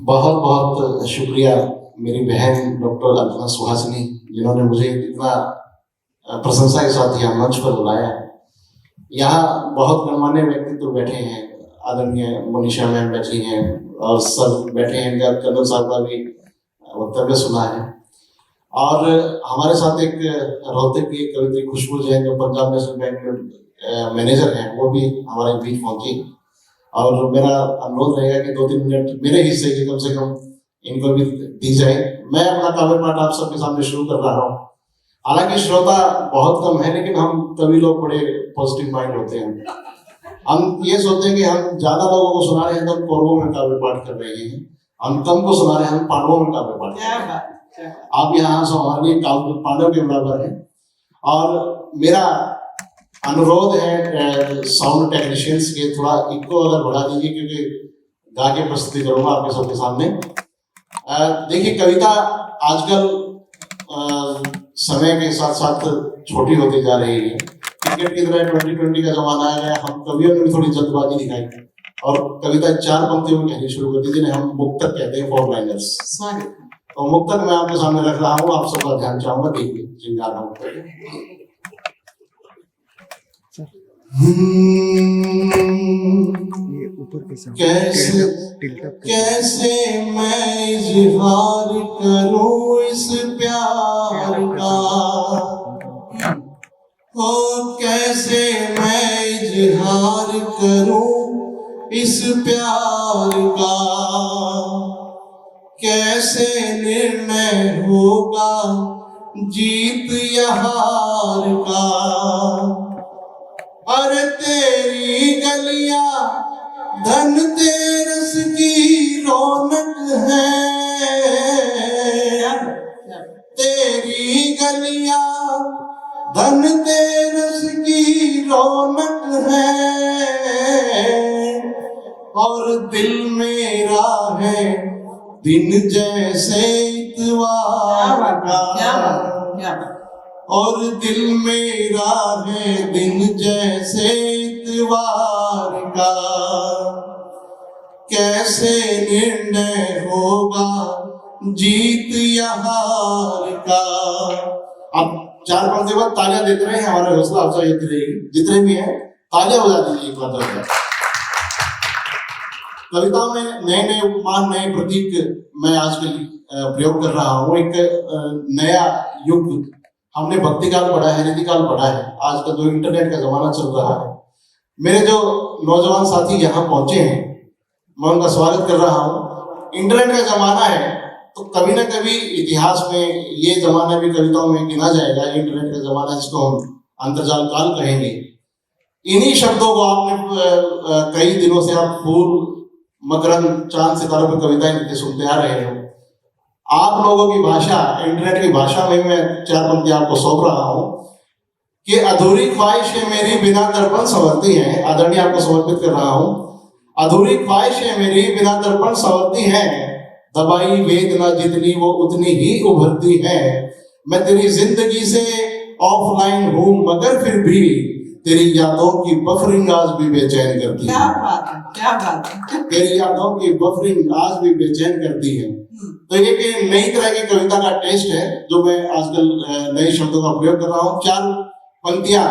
बहुत बहुत शुक्रिया मेरी बहन डॉक्टर अर्चना सुहासिनी, जिन्होंने मुझे इतना प्रशंसा के साथ यहाँ मंच पर बुलाया। यहाँ बहुत गणमान्य व्यक्तित्व बैठे हैं, आदरणीय मनीषा मैम बैठी हैं और सब बैठे हैं, कर्नल साहब का भी वक्तव्य सुना है। और हमारे साथ एक रोहतक की कवित्री खुशबू जैन जो पंजाब नेशनल बैंक में मैनेजर हैं, वो भी हमारे बीच पहुंची। और मेरा अनुरोध रहेगा कि 2-3 मिनट मेरे हिस्से की कम से कम इनको भी दी जाए। मैं अपना काव्य पाठ आप सबके सामने शुरू कर रहा हूँ। हालांकि श्रोता बहुत कम है, लेकिन हम कवि लोग बड़े पॉजिटिव माइंड होते हैं। हम ये सोचते हैं कि हम ज्यादा लोगों को सुना रहे हैं तो हम कौरवों में काव्य पाठ कर रहे हैं, हम कम को सुना रहे हैं, हम पांडवों में काव्य पाठ कर रहे हैं। आप यहाँ से हमारे लिए पांडव के बराबर है। और मेरा अनुरोध है साउंड टेक्नीशियंस के, थोड़ा इको अगर बढ़ा दीजिए, क्योंकि गा के प्रस्तुति करूंगा आपके सबके सामने। देखिए, कविता आजकल समय के साथ साथ छोटी होती जा रही है। क्रिकेट की तरह 2020 का जमाना आ गया, हम कवियों ने भी थोड़ी जल्दबाजी दिखाई और कविता 4 पंक्तियों में कहनी शुरू कर दी, जिन्हें हम मुक्तक कहते हैं, 4 लाइनर्स। तो मुक्तक मैं आपके सामने रख रहा हूँ, आप सबका ध्यान चाहूंगा, देखिए श्रृंगार मुक्तक। कैसे मैं इजहार करूं इस प्यार का, ओ कैसे मैं इजहार करूं इस प्यार का, कैसे निर्णय होगा जीत या हार का। अरे तेरी गलियां धनतेरस की रौनक है, तेरी गलियां धनतेरस की रौनक है, और दिल मेरा है दिन जैसे इतवार का, और दिल मेरा है दिन जैसे इतवार का, कैसे निर्णय होगा जीत या हार का। अब 4 पंक्ति बाद तालियां देते रहे, हमारा हौसला अफजाई होती रहेगी। जितने भी हैं तालियां बजा दीजिए एक बार। कविताओं में नए नए उपमान, नए प्रतीक मैं आजकल प्रयोग कर रहा हूँ। एक नया युग, हमने भक्ति काल पढ़ा है, रीति काल पढ़ा है, आज का जो इंटरनेट का जमाना चल रहा है। मेरे जो नौजवान साथी यहाँ पहुंचे हैं, मैं उनका स्वागत कर रहा हूँ। इंटरनेट का जमाना है, तो कभी ना कभी इतिहास में ये जमाना भी कविताओं में गिना जाएगा। इंटरनेट का जमाना, जिसको हम अंतर्जाल काल कहेंगे। इन्हीं शब्दों को आपने कई दिनों से आप फूल, मकरंद, चांद, सितारों पर कविताएं लिखते सुनते आ रहे हो। आप लोगों की भाषा, इंटरनेट की भाषा में मैं 4 पंक्ति आपको सौंप रहा हूं कि अधूरी ख्वाहिशें मेरी बिना दर्पण संवरती हैं। आदरणीय आपको समर्पित कर रहा हूं। अधूरी ख्वाहिशें मेरी बिना दर्पण संवरती हैं, दबाई वेदना जितनी वो उतनी ही उभरती है। मैं तेरी जिंदगी से ऑफलाइन हूं, मगर फिर भी तेरी यादों की बफरिंग आज भी बेचैन करती है। क्या बात है, क्या बात है। तेरी यादों की बफरिंग आज भी बेचैन करती है। तो ये एक नई तरह की कविता का टेस्ट है जो मैं आजकल नए शब्दों का प्रयोग कर रहा हूँ। 4 पंक्तियां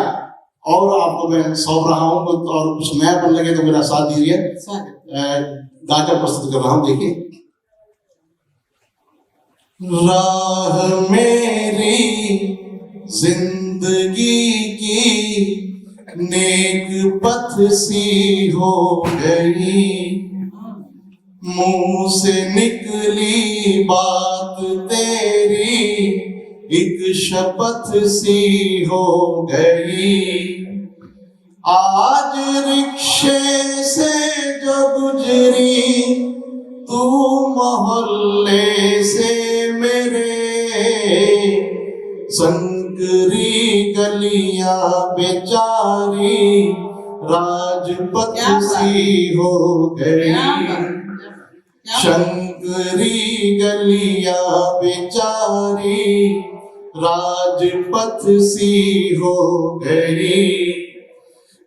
और आपको मैं सौंप रहा हूँ, और कुछ नयापन लगे तो मेरा साथ दीजिए। गाकर प्रस्तुत कर रहा हूँ। देखिए, राह मेरी जिंदगी की नेक पथ सी हो गई, मुंह से निकली बात तेरी एक शपथ सी हो गई। आज रिक्शे से जो गुजरी तू मोहल्ले से मेरे, संकरी गलियां बेचारी राजपथ सी हो गई। शंकरी गलियां बेचारी राजपथ सी हो गई।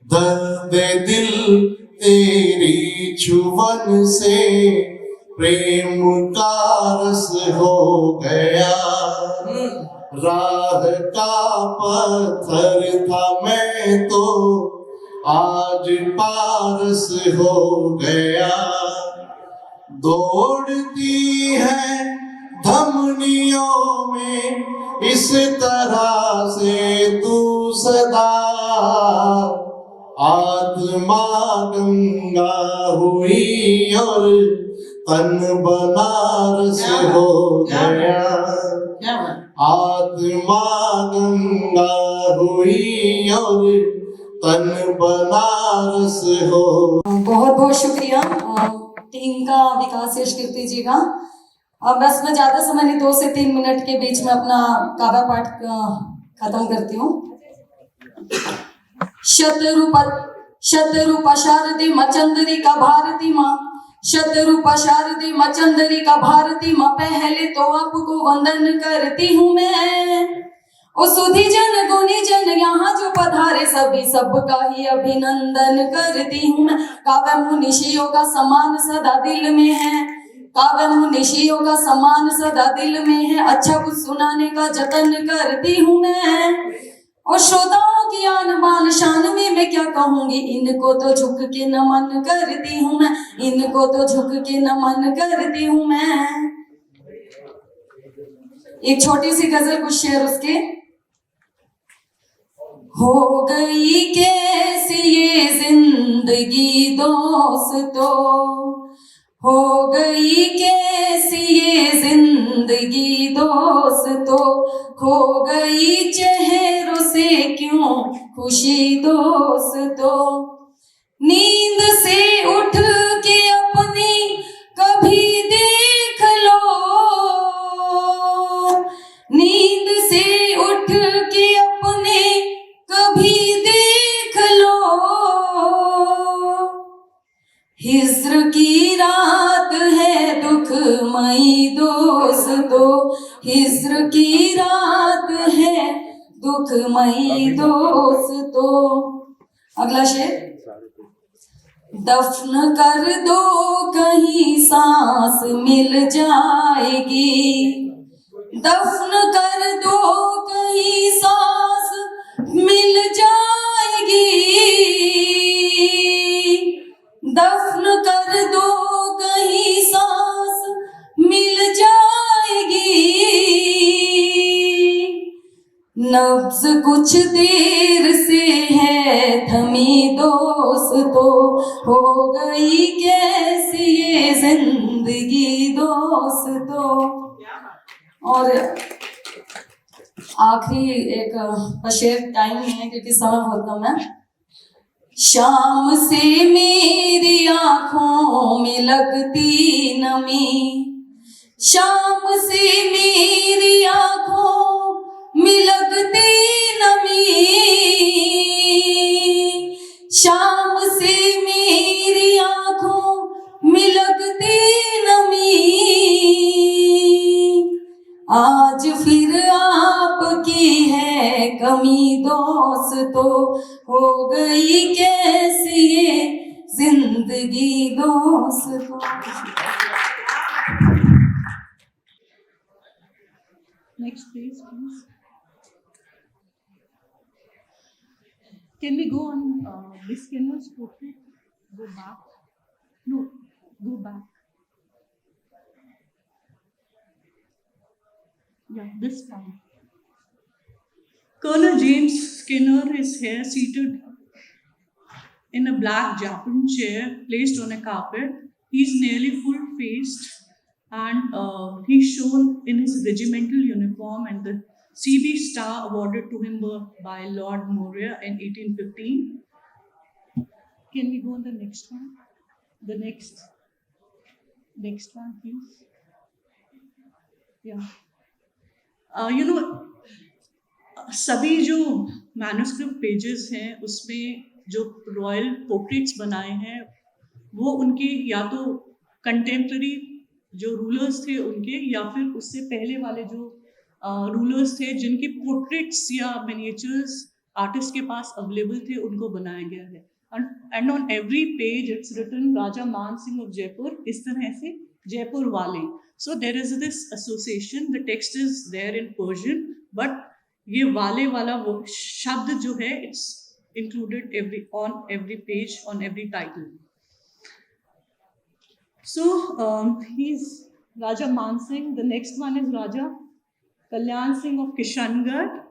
दर्द दिल तेरी छुवन से प्रेम का रस हो गया, राह का पत्थर था मैं तो आज पारस हो गया। दौड़ती है धमनियों में इस तरह से तू सदा, आत्मा गंगा हुई और तन बनारस हो गया। आत्मा गंगा हुई और तन बनारस हो। बहुत बहुत शुक्रिया। टीम का विकास यश कीर्ति जी का। अब बस मैं ज्यादा समय नहीं, 2 से 3 मिनट के बीच में अपना काव्य पाठ खत्म करती हूँ। शतरूपा शारदी मचंद्रिका भारती माँ, शतरूपा शारदी मचंद्रिका भारती माँ, पहले तो आपको वंदन करती हूँ मैं। ओ सुधी जन गुनी जन यहाँ जो पधारे सभी सबका ही अभिनंदन करती हूँ मैं। काव्य मुनिशियों का सम्मान सदा दिल में है, काव्य मुनिशियों का सम्मान सदा दिल में है। अच्छा कुछ सुनाने का जतन करती हूँ मैं। और श्रोताओं की आन बान शान में मैं क्या कहूंगी, इनको तो झुक के नमन करती हूँ मैं, इनको तो झुक के नमन करती हूँ मैं। एक छोटी सी गजल, कुछ शेर उसके। हो गई कैसी ये जिंदगी दोस्तों, हो गई कैसी ये जिंदगी दोस्तों, खो गई चेहरों से क्यों खुशी दोस्तों। नींद से उठ के अपनी कभी देख लो, नींद से उठ के अपने कभी देख लो। हिज्र की रात है दुखमयी दोस्तों, हिज्र की रात है दुखमयी दोस्तों। अगला शेर। दफन कर दो कहीं सांस मिल जाएगी, दफन कर दो कहीं सांस मिल जाएगी, दफन कर दो कहीं सांस मिल जाएगी। नब्ज कुछ देर से है थमी दोस्तों, हो गई कैसी ये जिंदगी दोस्तों। और आखिरी एक शेर, टाइम नहीं है क्योंकि समय बहुत कम है। शाम से मेरी आंखों में लगती नमी, शाम से मेरी आंखों में लगती नमी, शाम से मेरी आंखों में लगती नमी। आज फिर आपकी है कमी दोस्तों, हो गई कैसी ये जिंदगी दोस्तों। Next please. Can we go on Miss Skinner's portrait? Go back. No, go back. Yeah, this time. Colonel James Skinner is here seated in a black Japan chair placed on a carpet. He's nearly full-faced and he's shown in his regimental uniform and the CB star awarded to him by Lord Morea in 1815. Can we go on the next one? The next one, please. Yeah. सभी जो manuscript pages हैं उसमें जो royal portraits बनाए हैं वो उनके या तो कंटेम्प्रेरी जो रूलर्स थे उनके, या फिर उससे पहले वाले जो रूलर्स थे जिनके पोर्ट्रेट्स या मिनिएचर्स आर्टिस्ट के पास अवेलेबल थे उनको बनाया गया है। And on every page it's written Raja Man Singh of Jaipur, इस तरह से Jaipur Wale. So there is this association. The text is there in Persian, but ये वाले वाला वो शब्द जो है, it's included on every page, on every title. So he's Raja Man Singh. The next one is Raja Kalyan Singh of Kishangarh.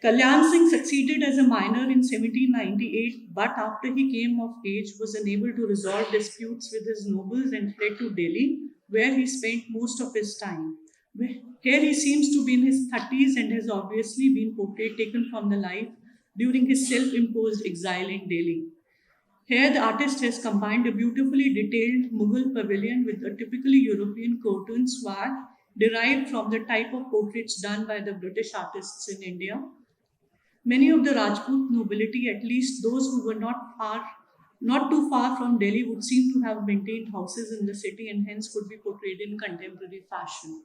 Kalyan Singh succeeded as a minor in 1798, but after he came of age, was unable to resolve disputes with his nobles and fled to Delhi, where he spent most of his time. Here he seems to be in his 30s and has obviously been portrait taken from the life during his self-imposed exile in Delhi. Here the artist has combined a beautifully detailed Mughal pavilion with a typically European curtain swag derived from the type of portraits done by the British artists in India. Many of the Rajput nobility, at least those who were not too far from Delhi, would seem to have maintained houses in the city and hence could be portrayed in contemporary fashion.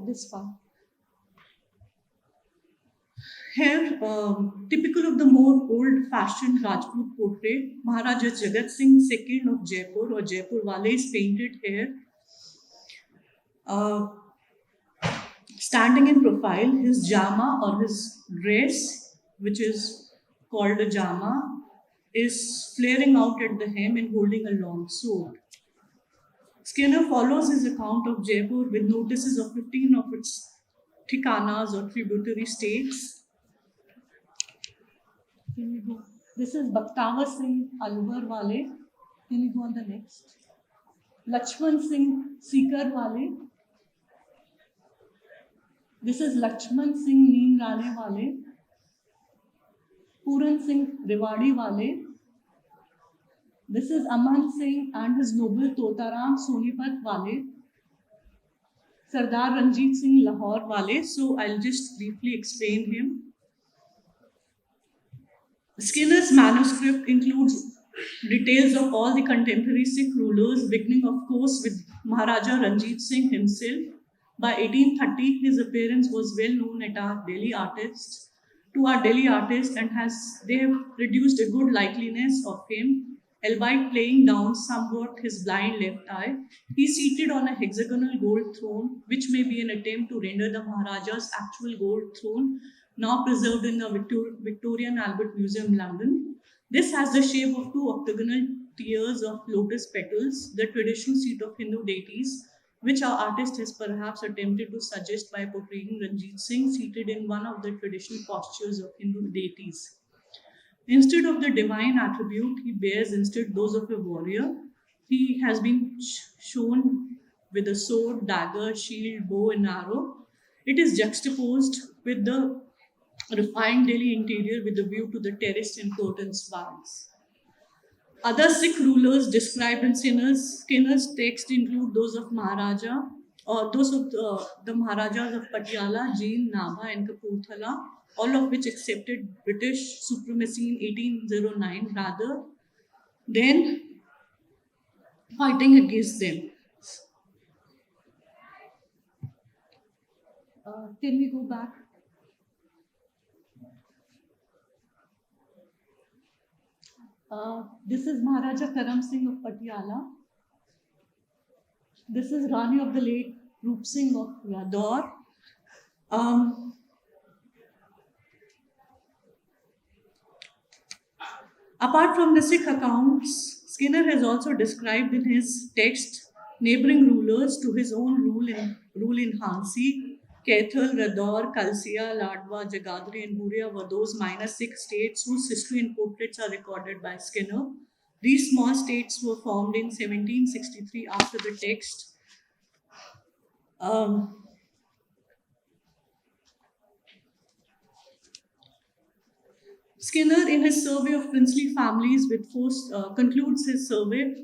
This part. Here, typical of the more old-fashioned Rajput portrait, Maharaja Jagat Singh II of Jaipur or Jaipur Wale is painted here. Standing in profile, his jama or his dress, which is called a jama, is flaring out at the hem and holding a long sword. Skinner follows his account of Jaipur with notices of 15 of its thikanas or tributary states. Can we go? This is Baktawa Singh Alwar Wale. Can we go on the next? Lakshman Singh Sikar Wale. This is Lakshman Singh Neen Rane Wale. Puran Singh Rewadi Wale. This is Aman Singh and his noble Totaram Sonipat Wale. Sardar Ranjit Singh Lahore Wale. So I'll just briefly explain him. Skinner's manuscript includes details of all the contemporary Sikh rulers, beginning of course with Maharaja Ranjit Singh himself. By 1830, his appearance was well known to our Delhi artists, and they have produced a good likeness of him, albeit playing down somewhat his blind left eye. He is seated on a hexagonal gold throne, which may be an attempt to render the Maharaja's actual gold throne, now preserved in the Victorian Albert Museum, London. This has the shape of two octagonal tiers of lotus petals, the traditional seat of Hindu deities, which our artist has perhaps attempted to suggest by portraying Ranjit Singh seated in one of the traditional postures of Hindu deities. Instead of the divine attribute, he bears instead those of a warrior. He has been shown with a sword, dagger, shield, bow, and arrow. It is juxtaposed with the refined Delhi interior with a view to the terraced and curtained swags. Other Sikh rulers described in Skinner's text include those of Maharaja, or those of the Maharajas of Patiala, Jind, Nabha, and Kapurthala, all of which accepted British supremacy in 1809 rather than fighting against them. Can we go back? This is Maharaja Karam Singh of Patiala. This is Rani of the late Roop Singh of Yador. Apart from the Sikh accounts, Skinner has also described in his text neighboring rulers to his own rule in Hansi. Kaithal, Rador, Kalsia, Ladwa, Jagadri, and Buria were those minor Sikh states whose history and portraits are recorded by Skinner. These small states were formed in 1763 after the text. Skinner, in his survey of princely families, concludes his survey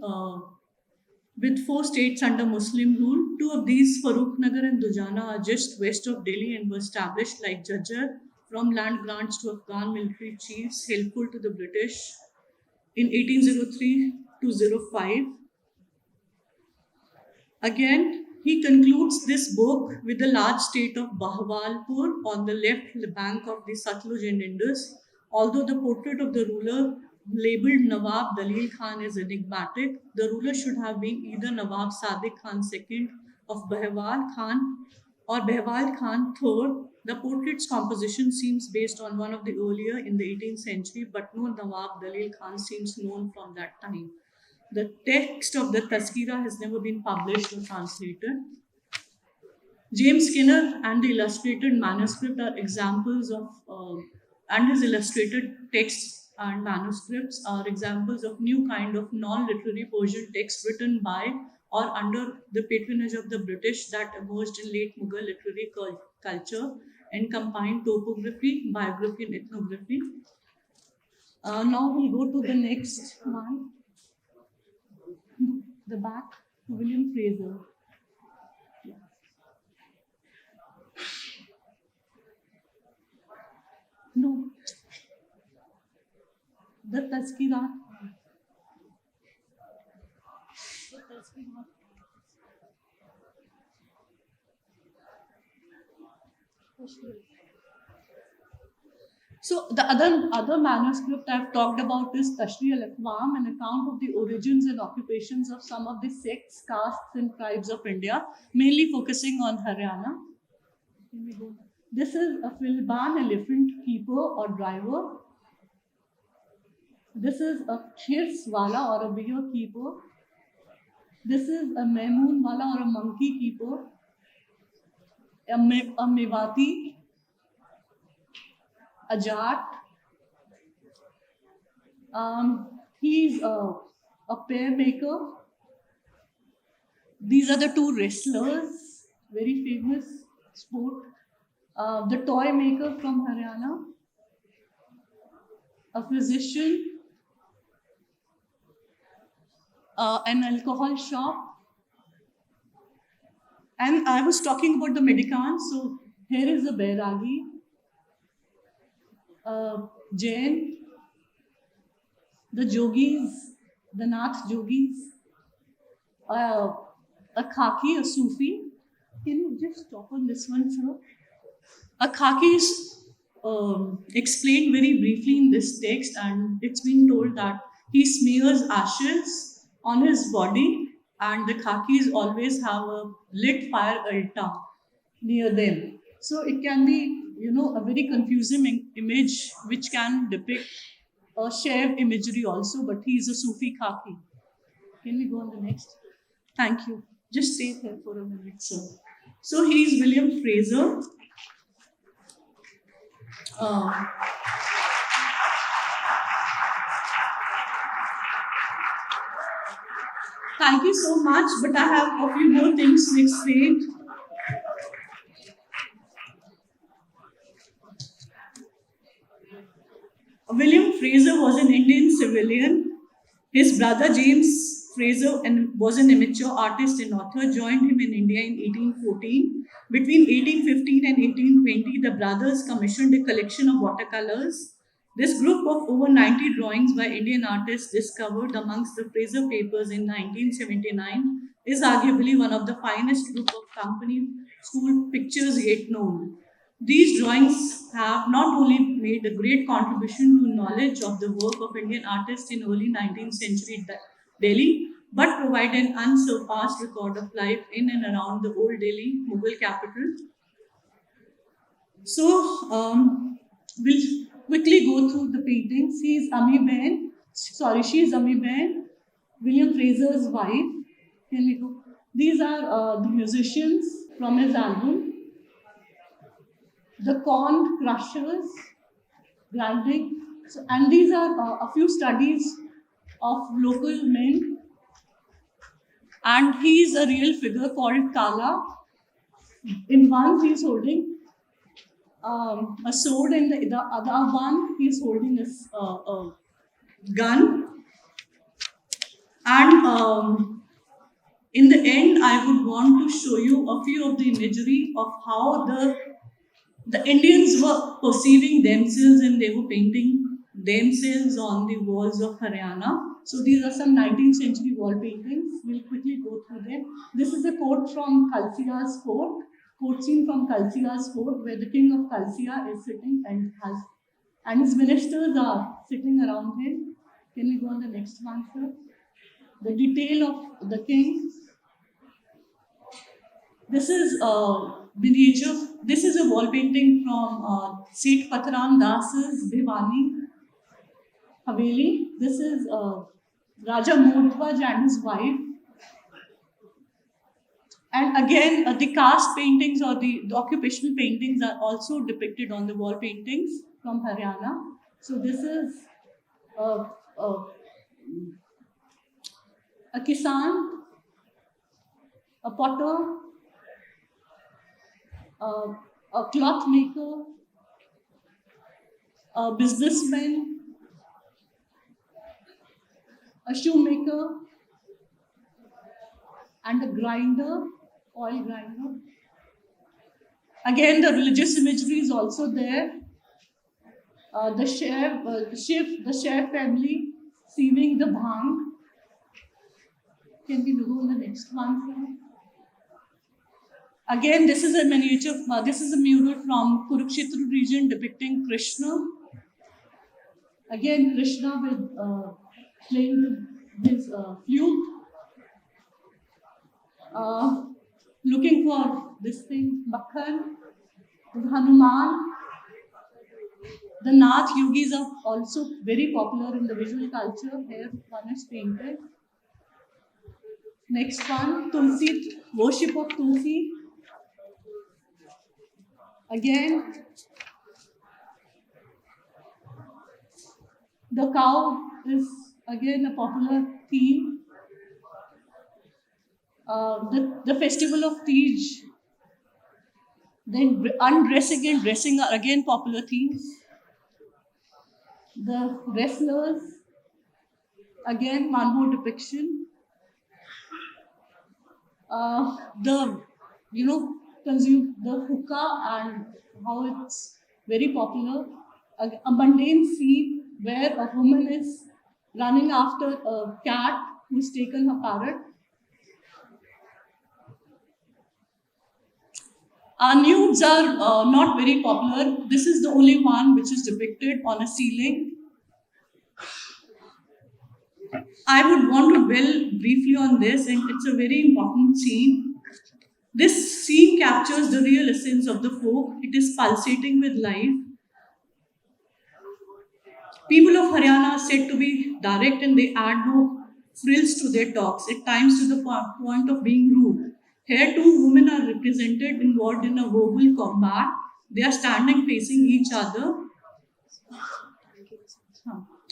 with 4 states under Muslim rule. 2 of these, Farrukhnagar and Dujana, are just west of Delhi and were established like Jajjar from land grants to Afghan military chiefs helpful to the British in 1803 to 05. Again, he concludes this book with the large state of Bahawalpur on the left bank of the Satluj and Indus. Although the portrait of the ruler labeled Nawab Dalil Khan is enigmatic. The ruler should have been either Nawab Sadiq Khan II of Behwal Khan or Behwal Khan III. The portrait's composition seems based on one of the earlier in the 18th century, but no Nawab Dalil Khan seems known from that time. The text of the Tazkira has never been published or translated. James Skinner and the illustrated manuscript are examples of, and his illustrated texts and manuscripts are examples of new kind of non-literary Persian text written by or under the patronage of the British that emerged in late Mughal literary culture and combined topography, biography, and ethnography. Now we'll go to the next one, the back, William Fraser. No, the Tazkira. So the other manuscript I've talked about is Tashri al-Aqwam, an account of the origins and occupations of some of the sects, castes, and tribes of India, mainly focusing on Haryana. This is a Filban elephant keeper or driver. This is a Khirs wala or a bear keeper. This is a Maimun wala or a monkey keeper. A Mewati, a Jat. He's a pair maker. These are the two wrestlers, very famous sport. The toy maker from Haryana, a physician, an alcohol shop. And I was talking about the Medicans, so here is the Bairagi, Jain, the Jogis, the Nath Jogis, a Khaki, a Sufi. Can you just stop on this one, sir? A Khaki is explained very briefly in this text, and it's been told that he smears ashes on his body, and the Khakis always have a lit fire altar near them. So it can be, a very confusing image which can depict a shared imagery also, but he is a Sufi Khaki. Can we go on the next? Thank you. Just stay there for a minute, sir. So he is William Fraser. Thank you so much, but I have a few more things to explain. William Fraser was an Indian civilian. His brother James Fraser was an amateur artist and author, joined him in India in 1814. Between 1815 and 1820, the brothers commissioned a collection of watercolors. This group of over 90 drawings by Indian artists discovered amongst the Fraser papers in 1979 is arguably one of the finest group of company school pictures yet known. These drawings have not only made a great contribution to knowledge of the work of Indian artists in early 19th century Delhi, but provide an unsurpassed record of life in and around the old Delhi Mughal capital. So, we'll quickly go through the paintings. She is Ami Ben, William Fraser's wife. Can we go? These are the musicians from his album. The Corn Crushers, grinding. So, and these are a few studies of local men. And he is a real figure called Kala. In one, he is holding a sword, and the other one, he is holding a gun. And in the end, I would want to show you a few of the imagery of how the Indians were perceiving themselves and they were painting themselves on the walls of Haryana. So these are some 19th century wall paintings. We'll quickly go through them. This is a quote from Kalsia's fort, quote scene from Kalsia's fort, where the king of Kalsia is sitting and his ministers are sitting around him. Can we go on the next one, sir? The detail of the king. This is a miniature. This is a wall painting from Seth Patharam Das's Bhiwani Haveli. This is Raja Mordhwaj and his wife. And again, the caste paintings or the occupational paintings are also depicted on the wall paintings from Haryana. So this is a kisan, a potter, a cloth maker, a businessman, a shoemaker, and a grinder, oil grinder. Again, the religious imagery is also there. The Shiv family sieving the bhang. Can we go on the next one, sir? Again, this is a miniature. This is a mural from Kurukshetra region depicting Krishna. Again, Krishna with playing his flute. Looking for this thing, Makhan, Hanuman. The Nath yogis are also very popular in the visual culture. Here one is painted. Next one, Tulsi, worship of Tulsi. Again, the cow is again a popular theme. The festival of Tej, then undressing and dressing are again popular themes. The wrestlers, again one more depiction. Consume the hookah and how it's very popular. A mundane scene where a woman is running after a cat who's taken her parrot. Nudes are not very popular. This is the only one which is depicted on a ceiling. I would want to dwell briefly on this, and it's a very important scene. This scene captures the real essence of the folk. It is pulsating with life. People of Haryana are said to be direct and they add no frills to their talks, at times to the point of being rude. Here, two women are represented involved in a verbal combat. They are standing facing each other.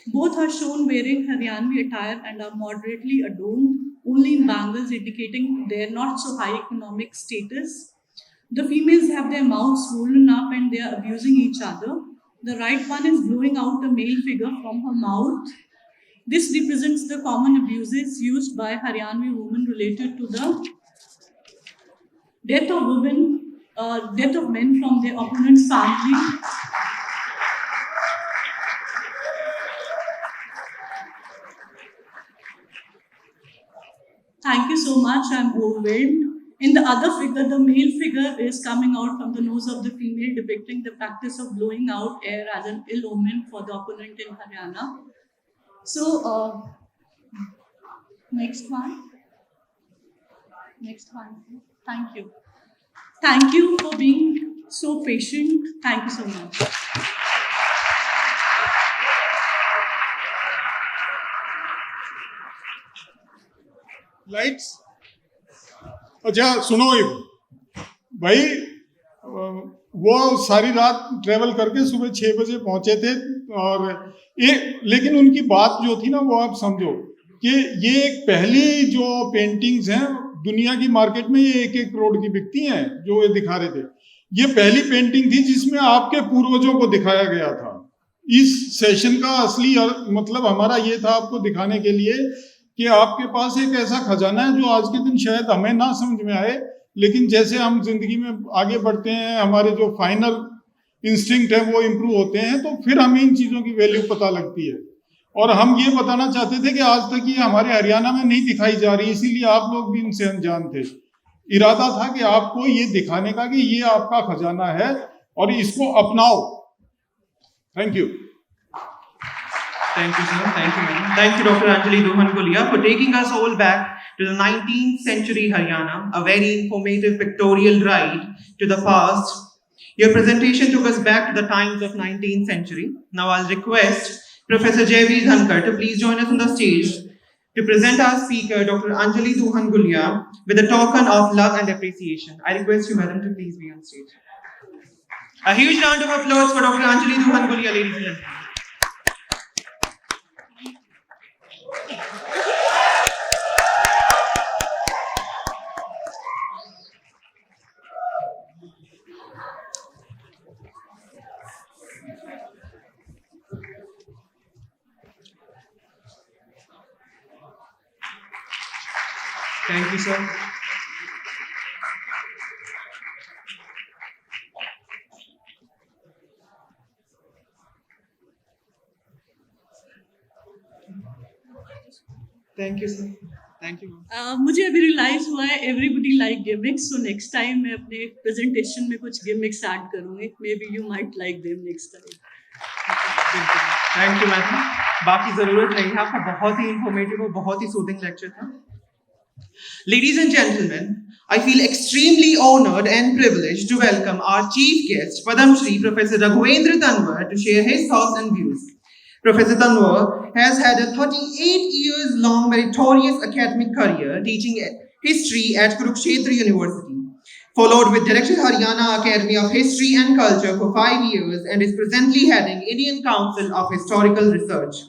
Both are shown wearing Haryanvi attire and are moderately adorned, only in bangles indicating their not so high economic status. The females have their mouths swollen up and they are abusing each other. The right one is blowing out a male figure from her mouth. This represents the common abuses used by Haryanvi women related to the death of men from their opponent's family. Thank you so much, I'm overwhelmed. In the other figure, the male figure is coming out from the nose of the female, depicting the practice of blowing out air as an ill omen for the opponent in Haryana. So, next one. Thank you. Thank you for being so patient. Thank you so much. Lights. अच्छा सुनो भाई, वो सारी रात travel करके सुबह 6 बजे पहुंचे थे और लेकिन उनकी बात जो थी ना, वो आप समझो कि ये एक पहली जो पेंटिंग्स हैं दुनिया की मार्केट में, ये 1-1 करोड़ की बिकती हैं जो ये दिखा रहे थे। ये पहली पेंटिंग थी जिसमें आपके पूर्वजों को दिखाया गया था। इस सेशन का असली मतलब हमारा ये था आपको दिखाने के लिए कि आपके पास एक ऐसा खजाना है जो आज के दिन शायद हमें ना समझ में आए, लेकिन जैसे हम जिंदगी में आगे बढ़ते हैं, हमारे जो फाइनल इंस्टिंक्ट है वो इम्प्रूव होते हैं, तो फिर हमें इन चीज़ों की वैल्यू पता लगती है। और हम ये बताना चाहते थे कि आज तक ये हमारे हरियाणा में नहीं दिखाई जा रही, इसीलिए आप लोग भी इनसे अनजान थे। इरादा था कि आपको ये दिखाने का कि ये आपका खजाना है और इसको अपनाओ। Thank you. Thank you, sir. Thank you, ma'am. Thank you, Dr. Anjali Duhan Gulia, for taking us all back to the 19th century Haryana, a very informative pictorial ride to the past. Your presentation took us back to the times of 19th century. Now I'll request Professor Jayveer Dhankar to please join us on the stage to present our speaker, Dr. Anjali Duhan Gulia, with a token of love and appreciation. I request you, madam, to please be on stage. A huge round of applause for Dr. Anjali Duhan Gulia, ladies and gentlemen. Thank you, sir. Thank you, sir. Thank you, ma'am. मुझे अभी realise हुआ है everybody like gimmicks, so next time मैं अपने presentation में कुछ gimmicks add करूंगी. May be you might like them next time. Thank you ma'am. बाकी जरूरत नहीं है, आपका बहुत ही इंफॉर्मेटिव और बहुत ही सूदिंग लेक्चर था. Ladies and gentlemen, I feel extremely honored and privileged to welcome our chief guest, Padam Shri Professor Raghavendra Tanwar, to share his thoughts and views. Professor Tanwar has had a 38 years long meritorious academic career teaching history at Kurukshetra University, followed with Director Haryana Academy of History and Culture for 5 years, and is presently heading Indian Council of Historical Research,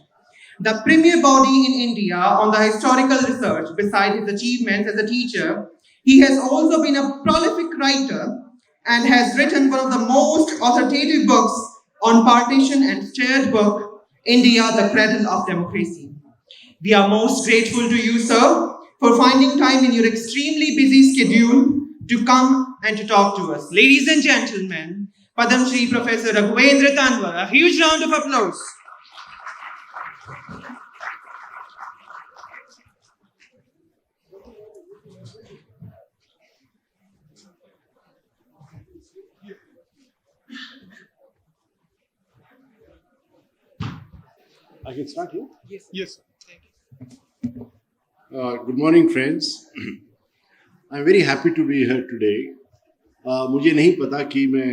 the premier body in India on the historical research. Besides his achievements as a teacher, he has also been a prolific writer and has written one of the most authoritative books on partition and shared book, India, the Cradle of Democracy. We are most grateful to you, sir, for finding time in your extremely busy schedule to come and to talk to us. Ladies and gentlemen, Padam Shri Professor Raghavendra Tanwar. A huge round of applause. I can start here? Yes. Good morning, friends. I'm very happy to be here today. मुझे नहीं पता कि मैं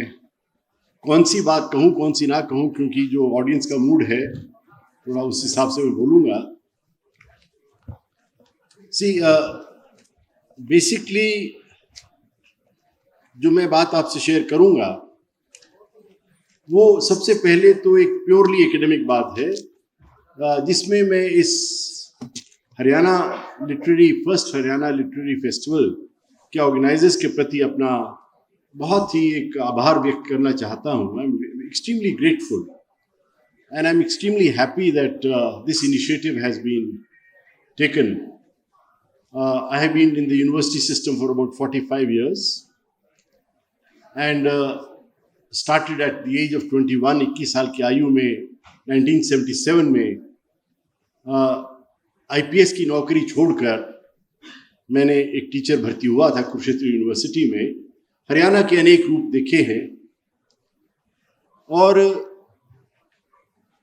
कौन सी बात कहूँ, कौन सी ना कहूँ, क्योंकि जो ऑडियंस का मूड है थोड़ा उस हिसाब से मैं बोलूँगा. बेसिकली जो मैं बात आपसे शेयर करूँगा वो सबसे पहले तो एक प्योरली एकेडमिक बात है, जिसमें मैं इस फर्स्ट हरियाणा लिटरेरी फेस्टिवल के ऑर्गेनाइजर्स के प्रति अपना बहुत ही एक आभार व्यक्त करना चाहता हूँ. I am extremely grateful and I am extremely happy that this initiative has been taken. I have been in the university system for about 45 years and started at the age of 21, 21 साल की आयु में 1977 में IPS की नौकरी छोड़कर मैंने एक टीचर भर्ती हुआ था कुरुक्षेत्र यूनिवर्सिटी में. हरियाणा के अनेक रूप देखे हैं और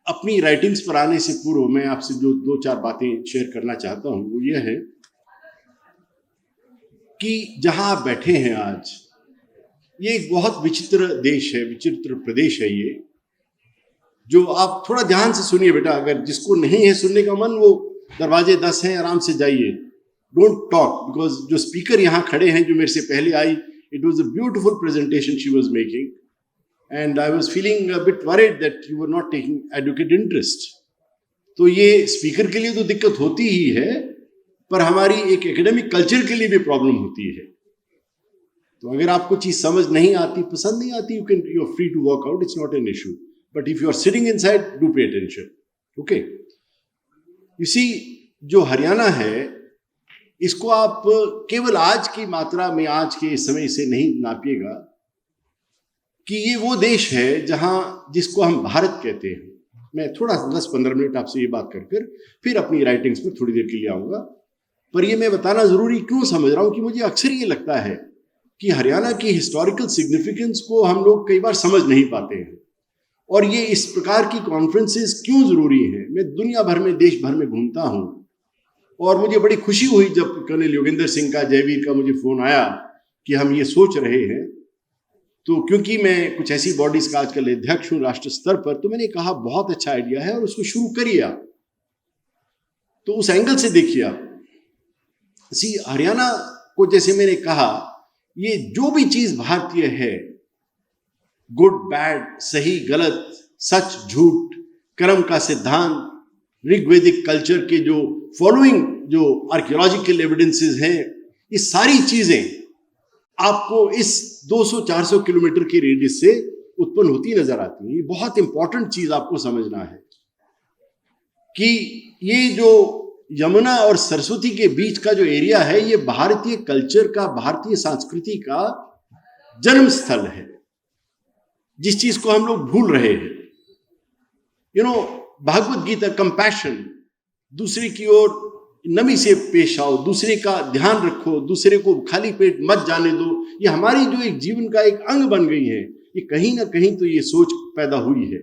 अपनी राइटिंग्स पर आने से पूर्व मैं आपसे जो 2-4 बातें शेयर करना चाहता हूँ वो ये है कि जहां आप बैठे हैं आज, ये एक बहुत विचित्र देश है, विचित्र प्रदेश है ये, जो आप थोड़ा ध्यान से सुनिए बेटा. अगर जिसको नहीं है सुनने का मन, वो दरवाजे 10 हैं, आराम से जाइए. डोंट टॉक, बिकॉज जो स्पीकर यहाँ खड़े हैं जो मेरे से पहले आई, it was a beautiful presentation she was making and I was feeling a bit worried that you were not taking adequate interest. तो ये स्पीकर के लिए तो दिक्कत होती ही है, पर हमारी एक एकेडमिक कल्चर के लिए भी प्रॉब्लम होती है. तो अगर आपको चीज समझ नहीं आती, पसंद नहीं आती, you are free to walk out, it's not an issue. But if you are sitting inside, do pay attention. Okay, you see, जो हरियाणा है इसको आप केवल आज की मात्रा में, आज के समय से नहीं नापिएगा कि ये वो देश है जहां जिसको हम भारत कहते हैं. मैं थोड़ा 10-15 मिनट आपसे ये बात कर फिर अपनी राइटिंग्स पर थोड़ी देर के लिए आऊँगा. पर ये मैं बताना ज़रूरी क्यों समझ रहा हूँ कि मुझे अक्सर ये लगता है कि हरियाणा की हिस्टोरिकल सिग्निफिकेंस को हम लोग कई बार समझ नहीं पाते हैं. और ये इस प्रकार की कॉन्फ्रेंसेस क्यों जरूरी हैं। मैं दुनिया भर में, देश भर में घूमता हूं और मुझे बड़ी खुशी हुई जब कर्नल योगेंद्र सिंह का, जयवीर का मुझे फोन आया कि हम ये सोच रहे हैं। तो क्योंकि मैं कुछ ऐसी बॉडीज का आजकल अध्यक्ष हूं राष्ट्र स्तर पर, तो मैंने कहा बहुत अच्छा आइडिया है और उसको शुरू करिए आप। तो उस एंगल से देखिए आप, हरियाणा को जैसे मैंने कहा, ये जो भी चीज भारतीय है, गुड बैड, सही गलत, सच झूठ, कर्म का सिद्धांत, ऋग्वेदिक कल्चर के जो फॉलोइंग जो आर्कियोलॉजिकल एविडेंसेस हैं, ये सारी चीजें आपको इस 200-400 किलोमीटर के रेडियस से उत्पन्न होती नजर आती हैं। ये बहुत इंपॉर्टेंट चीज आपको समझना है कि ये जो यमुना और सरस्वती के बीच का जो एरिया है, ये भारतीय कल्चर का, भारतीय संस्कृति का जन्म स्थल है, जिस चीज को हम लोग भूल रहे हैं। भागवत गीता, कंपैशन, दूसरे की ओर नमी से पेश आओ, दूसरे का ध्यान रखो, दूसरे को खाली पेट मत जाने दो, ये हमारी जो एक जीवन का एक अंग बन गई है। ये कहीं ना कहीं तो ये सोच पैदा हुई है।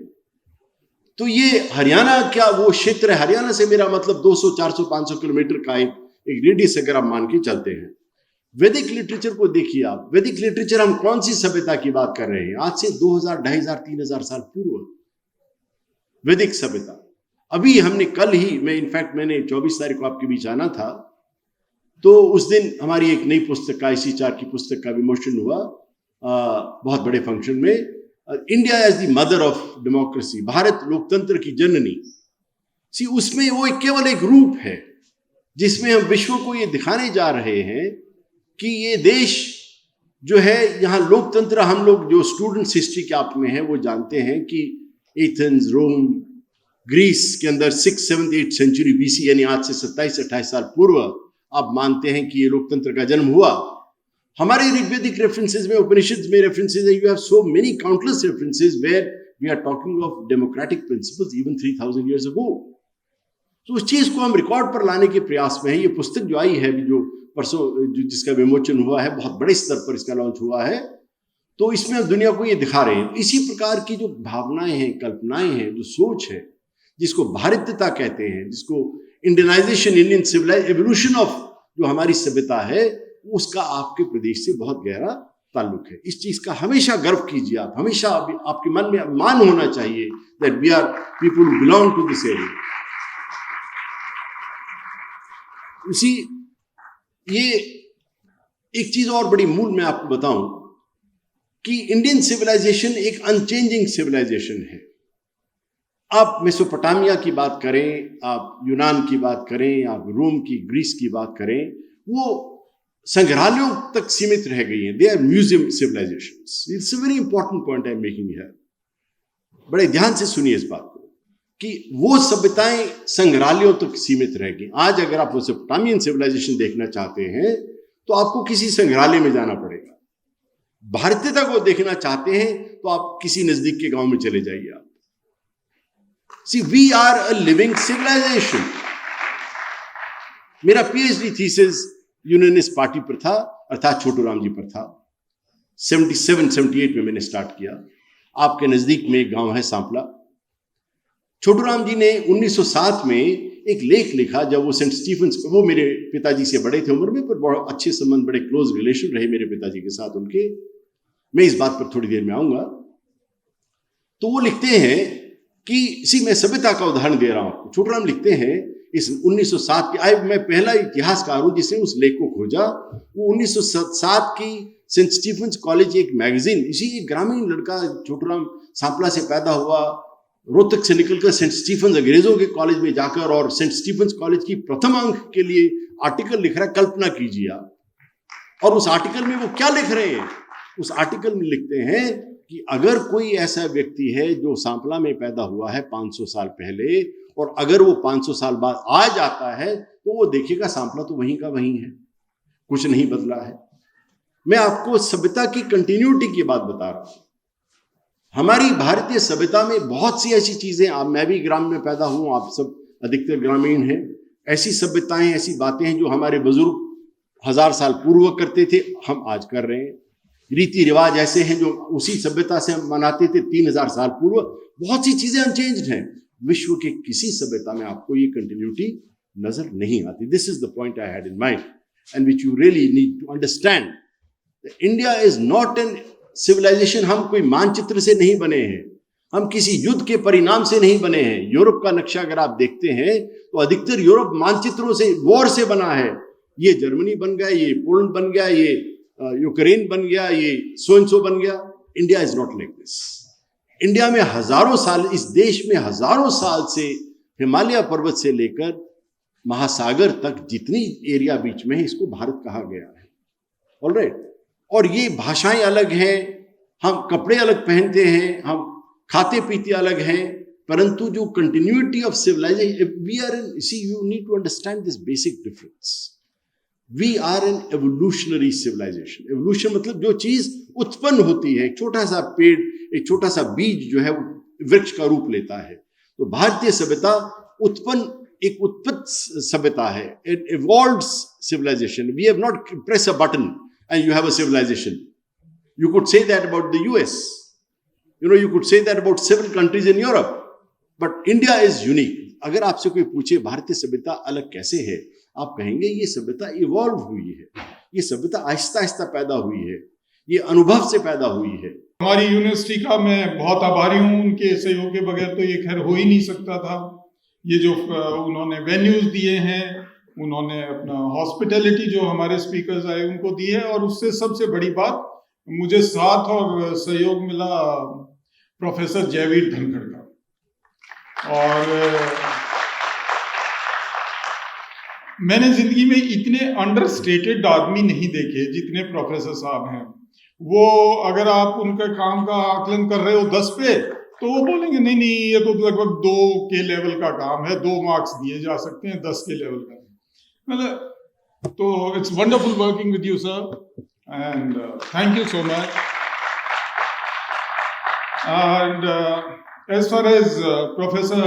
तो ये हरियाणा क्या वो क्षेत्र है, हरियाणा से मेरा मतलब 200, 400, 500 किलोमीटर का एक रेडियस अगर आप मान के चलते हैं। वैदिक लिटरेचर को देखिए आप। वैदिक लिटरेचर, हम कौन सी सभ्यता की बात कर रहे हैं? आज से 2000, 2500, 3000 साल पूर्व वैदिक सभ्यता। अभी हमने कल ही, मैंने 24 तारीख को आपके बीच आना था, तो उस दिन हमारी एक नई पुस्तक का, IC4 की पुस्तक का विमोचन हुआ बहुत बड़े फंक्शन में। India as the mother of democracy, Bharat लोकतंत्र की जननी। उसमें वो केवल एक रूप है जिसमें हम विश्व को ये दिखाने जा रहे हैं कि ये देश जो है, यहाँ लोकतंत्र, हम लोग जो स्टूडेंट्स हिस्ट्री के आप में है वो जानते हैं कि एथेंस, रोम, ग्रीस के अंदर 6th, 7th, 8th century BC, यानी आज से 27-28 साल पूर्व आप मानते हैं कि ये लोकतंत्र का जन्म हुआ। हमारे ऋग्वेदिक रेफरेंसेस में, उपनिषद में रेफरेंसेस है, you have so many countless references where we are talking of democratic principles even 3000 years ago। तो उस चीज को हम रिकॉर्ड पर लाने के प्रयास में है। ये पुस्तक जो आई है, जो परसों, जिसका विमोचन हुआ है, बहुत बड़े स्तर पर इसका लॉन्च हुआ है, तो इसमें हम दुनिया को ये दिखा रहे हैं। इसी प्रकार की जो भावनाएं हैं, कल्पनाएं हैं, जो सोच है, जिसको भारतीयता कहते हैं, जिसको Indianisation, Indian civilise evolution of जो हमारी सभ्यता है, उसका आपके प्रदेश से बहुत गहरा ताल्लुक है। इस चीज का हमेशा गर्व कीजिए आप, हमेशा आपके मन में अभिमान होना चाहिए that we are people who belong to this area. ये एक चीज और बड़ी मूल मैं आपको बताऊं कि इंडियन सिविलाइजेशन एक अनचेंजिंग सिविलाइजेशन है। आप मेसोपोटामिया की बात करें, आप यूनान की बात करें, आप रोम की, ग्रीस की बात करें, वो संग्रहालयों तक सीमित रह गई हैं। They are museum civilisations. It's a very important point I am making here. बड़े ध्यान से सुनिए इस बात को कि वो सभ्यताएं संग्रहालयों तक सीमित रह गई। आज अगर आप मेसोपोटामियन सिविलाइजेशन देखना चाहते हैं तो आपको किसी संग्रहालय में जाना पड़ेगा। भारतीयता को देखना चाहते हैं तो आप किसी नजदीक के गांव में चले जाइए आप। See, we are a living civilization. मेरा PhD थीसिस यूनियनिस्ट पार्टी पर था, अर्थात छोटू राम जी पर था। 77-78 में मैंने स्टार्ट किया। आपके नजदीक में एक गांव है सांपला। छोटू राम जी ने 1907 में एक लेख लिखा, जब वो सेंट स्टीफेंस, वो मेरे पिताजी से बड़े थे उम्र में, पर बहुत अच्छे संबंध, बड़े क्लोज रिलेशन रहे मेरे पिताजी के साथ उनके। मैं इस बात पर थोड़ी देर में आऊंगा। तो वो लिखते हैं कि मैं सभ्यता का उदाहरण दे रहा हूं। छोटू राम लिखते हैं इस 1907 के, मैं पहला इतिहासकार हूं जिसने उस लेख को खोजा। वो 1907 की सेंट स्टीफेंस कॉलेज एक मैगजीन, इसी एक ग्रामीण लड़का छोटू राम सांपला से पैदा हुआ, रोहतक से निकलकर सेंट स्टीफेंस अंग्रेजों के कॉलेज में जाकर और सेंट स्टीफेंस कॉलेज की प्रथम अंक के लिए आर्टिकल लिख रहा है। कल्पना कीजिए आप। और उस आर्टिकल में वो क्या लिख रहे हैं? उस आर्टिकल में लिखते हैं कि अगर कोई ऐसा व्यक्ति है जो सांपला में पैदा हुआ है 500 साल पहले, और अगर वो 500 साल बाद आ जाता है तो वो देखेगा सांपला तो वहीं का वहीं है, कुछ नहीं बदला है। मैं आपको सभ्यता की कंटिन्यूटी की बात बता रहा हूं। हमारी भारतीय सभ्यता में बहुत सी ऐसी चीजें, मैं भी ग्राम में पैदा हूं, आप सब अधिकतर ग्रामीण हैं, ऐसी सभ्यताएं, ऐसी बातें हैं जो हमारे बुजुर्ग 1000 साल पूर्व करते थे, हम आज कर रहे हैं। रीति रिवाज ऐसे हैं जो उसी सभ्यता से हम मनाते थे 3000 साल पूर्व। बहुत सी चीजें अनचेंज्ड हैं। विश्व के किसी सभ्यता में आपको ये कंटिन्यूटी नजर नहीं आती। This is the point I had in mind and which you really need to understand. India is not an civilisation. हम कोई मानचित्र से नहीं बने हैं, हम किसी युद्ध के परिणाम से नहीं बने हैं। यूरोप का नक्शा अगर आप देखते हैं तो अधिकतर यूरोप मानचित्रों से, वॉर से बना है। ये जर्मनी बन गया, ये पोलैंड बन गया, ये यूक्रेन बन गया, ये सो एंड सो बन गया। India is not like this. India में हजारों साल, इस देश में हजारों साल से हिमालय पर्वत से लेकर महासागर तक जितनी एरिया बीच में है, इसको भारत कहा गया है। ऑलराइट। और ये भाषाएं अलग हैं, हम कपड़े अलग पहनते हैं, हम खाते पीते अलग हैं, परंतु जो continuity of civilisation, we are in, see you need to understand this basic difference. We are an evolutionary civilisation. Evolution मतलब जो चीज उत्पन्न होती है, एक छोटा सा पेड़, एक छोटा सा बीज जो है वृक्ष का रूप लेता है। तो भारतीय सभ्यता एक उत्पन्न सभ्यता है, it evolved civilisation. We have not press a button and you have a civilisation. You could say that about the US. You could say that about several countries in Europe. But India is unique. अगर आपसे कोई पूछे भारतीय सभ्यता अलग कैसे है, आप कहेंगे ये सभ्यता इवॉल्व हुई है, ये सभ्यता आहिस्ता आहिस्ता पैदा हुई है, ये अनुभव से पैदा हुई है। हमारी यूनिवर्सिटी का मैं बहुत आभारी हूँ, उनके सहयोग के बगैर तो ये खैर हो ही नहीं सकता था। ये जो उन्होंने वेन्यूज दिए हैं, उन्होंने अपना हॉस्पिटैलिटी जो हमारे स्पीकर्स आए उनको दी है, और उससे सबसे बड़ी बात मुझे साथ और सहयोग मिला प्रोफेसर जयवीर धनखड़ का। और मैंने जिंदगी में इतने अंडरस्टेटेड आदमी नहीं देखे जितने प्रोफेसर साहब हैं। वो अगर आप उनके काम का आकलन कर रहे हो 10 पे, तो वो बोलेंगे नहीं नहीं ये तो लगभग 2 के लेवल का काम है, 2 मार्क्स दिए जा सकते हैं, 10 के लेवल का। मतलब तो it's wonderful working with you sir, and thank you so much. And as far as Professor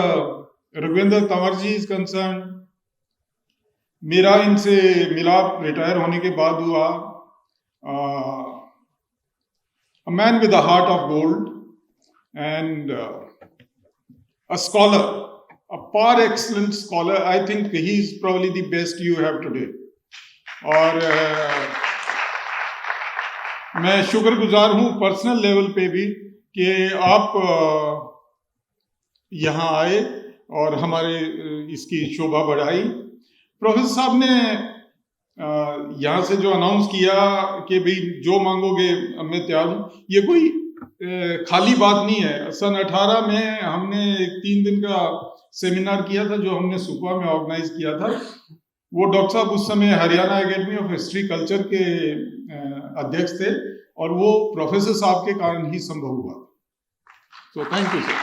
Raghvendra Tamarji is concerned, मेरा इनसे मिलाप रिटायर होने के बाद हुआ। A man with a heart of gold and a scholar, a par excellent scholar. I think he is probably the best you have today. और मैं शुक्रगुजार हूँ पर्सनल लेवल पे भी कि आप यहाँ आए और हमारे इसकी शोभा बढ़ाई। प्रोफेसर साहब ने यहाँ से जो अनाउंस किया कि भाई जो मांगोगे मैं तैयार हूँ, ये कोई खाली बात नहीं है। सन 18 में हमने एक 3 दिन का सेमिनार किया था जो हमने सुकमा में ऑर्गेनाइज किया था। वो डॉक्टर साहब उस समय Haryana academy of history culture के अध्यक्ष थे, और वो प्रोफेसर साहब के कारण ही संभव हुआ। So thank you sir.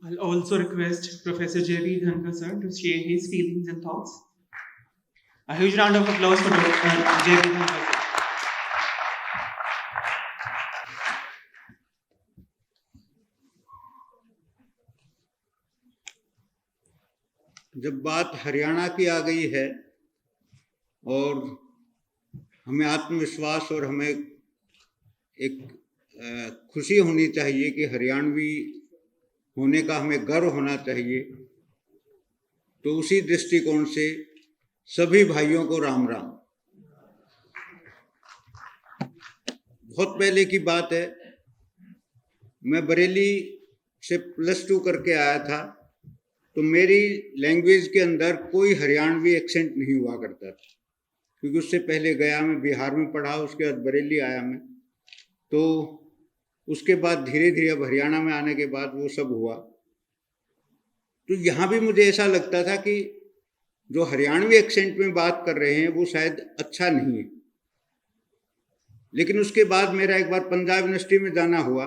I'll also request Professor Jayveer Dhankar sir to share his feelings and thoughts. A huge round of applause for Dr. Jayveer Dhankar sir. जब बात हरियाणा की आ गई है और हमें आत्मविश्वास और हमें एक खुशी होनी चाहिए कि हरियाणवी होने का हमें गर्व होना चाहिए, तो उसी दृष्टिकोण से सभी भाइयों को राम राम। बहुत पहले की बात है, मैं बरेली से +2 करके आया था, तो मेरी लैंग्वेज के अंदर कोई हरियाणवी एक्सेंट नहीं हुआ करता था, क्योंकि उससे पहले गया मैं बिहार में पढ़ा, उसके बाद बरेली आया मैं, तो उसके बाद धीरे धीरे अब हरियाणा में आने के बाद वो सब हुआ। तो यहाँ भी मुझे ऐसा लगता था कि जो हरियाणवी एक्सेंट में बात कर रहे हैं वो शायद अच्छा नहीं है। लेकिन उसके बाद मेरा एक बार पंजाब यूनिवर्सिटी में जाना हुआ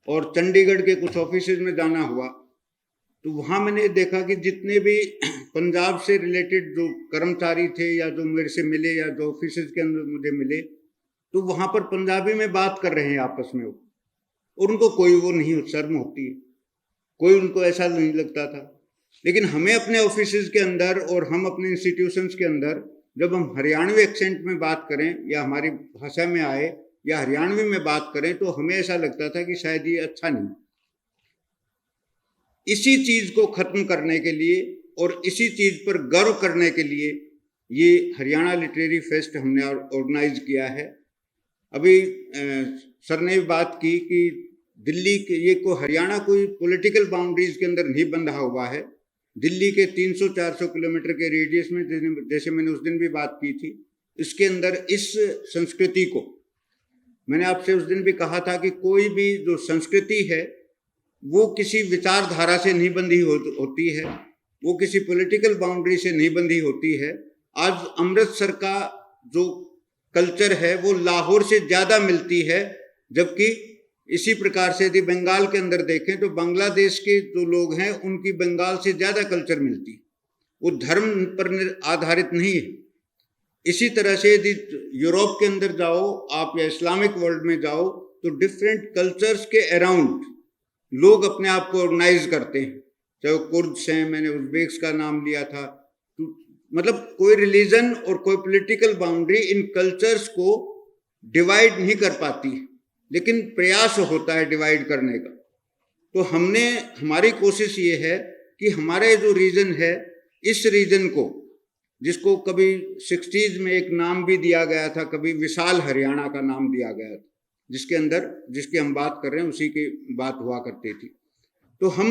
और चंडीगढ़ के कुछ ऑफिसेज में जाना हुआ, तो वहाँ मैंने देखा कि जितने भी पंजाब से रिलेटेड जो कर्मचारी थे या जो मेरे से मिले या जो ऑफिसेज के अंदर मुझे मिले, तो वहाँ पर पंजाबी में बात कर रहे हैं आपस में, और उनको कोई वो नहीं शर्म होती है, कोई उनको ऐसा नहीं लगता था। लेकिन हमें अपने ऑफिसेज के अंदर और हम अपने इंस्टीट्यूशंस के अंदर जब हम हरियाणवी एक्सेंट में बात करें या हमारी भाषा में आए या हरियाणवी में बात करें तो हमें ऐसा लगता था कि शायद ये अच्छा नहीं। इसी चीज को खत्म करने के लिए और इसी चीज पर गर्व करने के लिए ये हरियाणा लिटरेरी फेस्ट हमने ऑर्गेनाइज किया है। अभी सर ने बात की कि दिल्ली के ये हरियाणा कोई पॉलिटिकल बाउंड्रीज के अंदर नहीं बंधा हुआ है। दिल्ली के 300-400 किलोमीटर के रेडियस में, जैसे मैंने उस दिन भी बात की थी, इसके अंदर इस संस्कृति को, मैंने आपसे उस दिन भी कहा था कि कोई भी जो संस्कृति है वो किसी विचारधारा से नहीं बंधी होती है, वो किसी पॉलिटिकल बाउंड्री से नहीं बंधी होती है। आज अमृतसर का जो कल्चर है वो लाहौर से ज़्यादा मिलती है, जबकि इसी प्रकार से यदि बंगाल के अंदर देखें तो बांग्लादेश के जो लोग हैं उनकी बंगाल से ज़्यादा कल्चर मिलती है, वो धर्म पर आधारित नहीं है। इसी तरह से यदि यूरोप के अंदर जाओ आप या इस्लामिक वर्ल्ड में जाओ तो डिफरेंट कल्चर्स के अराउंड लोग अपने आप को ऑर्गेनाइज करते हैं, चाहे वो कुर्द्स हैं, मैंने उज़्बेक्स का नाम लिया था, तो मतलब कोई रिलीजन और कोई पॉलिटिकल बाउंड्री इन कल्चर्स को डिवाइड नहीं कर पाती, लेकिन प्रयास होता है डिवाइड करने का। तो हमारी कोशिश ये है कि हमारे जो रीजन है, इस रीजन को, जिसको कभी 60s में एक नाम भी दिया गया था, कभी विशाल हरियाणा का नाम दिया गया था, जिसकी हम बात कर रहे हैं उसी की बात हुआ करती थी। तो हम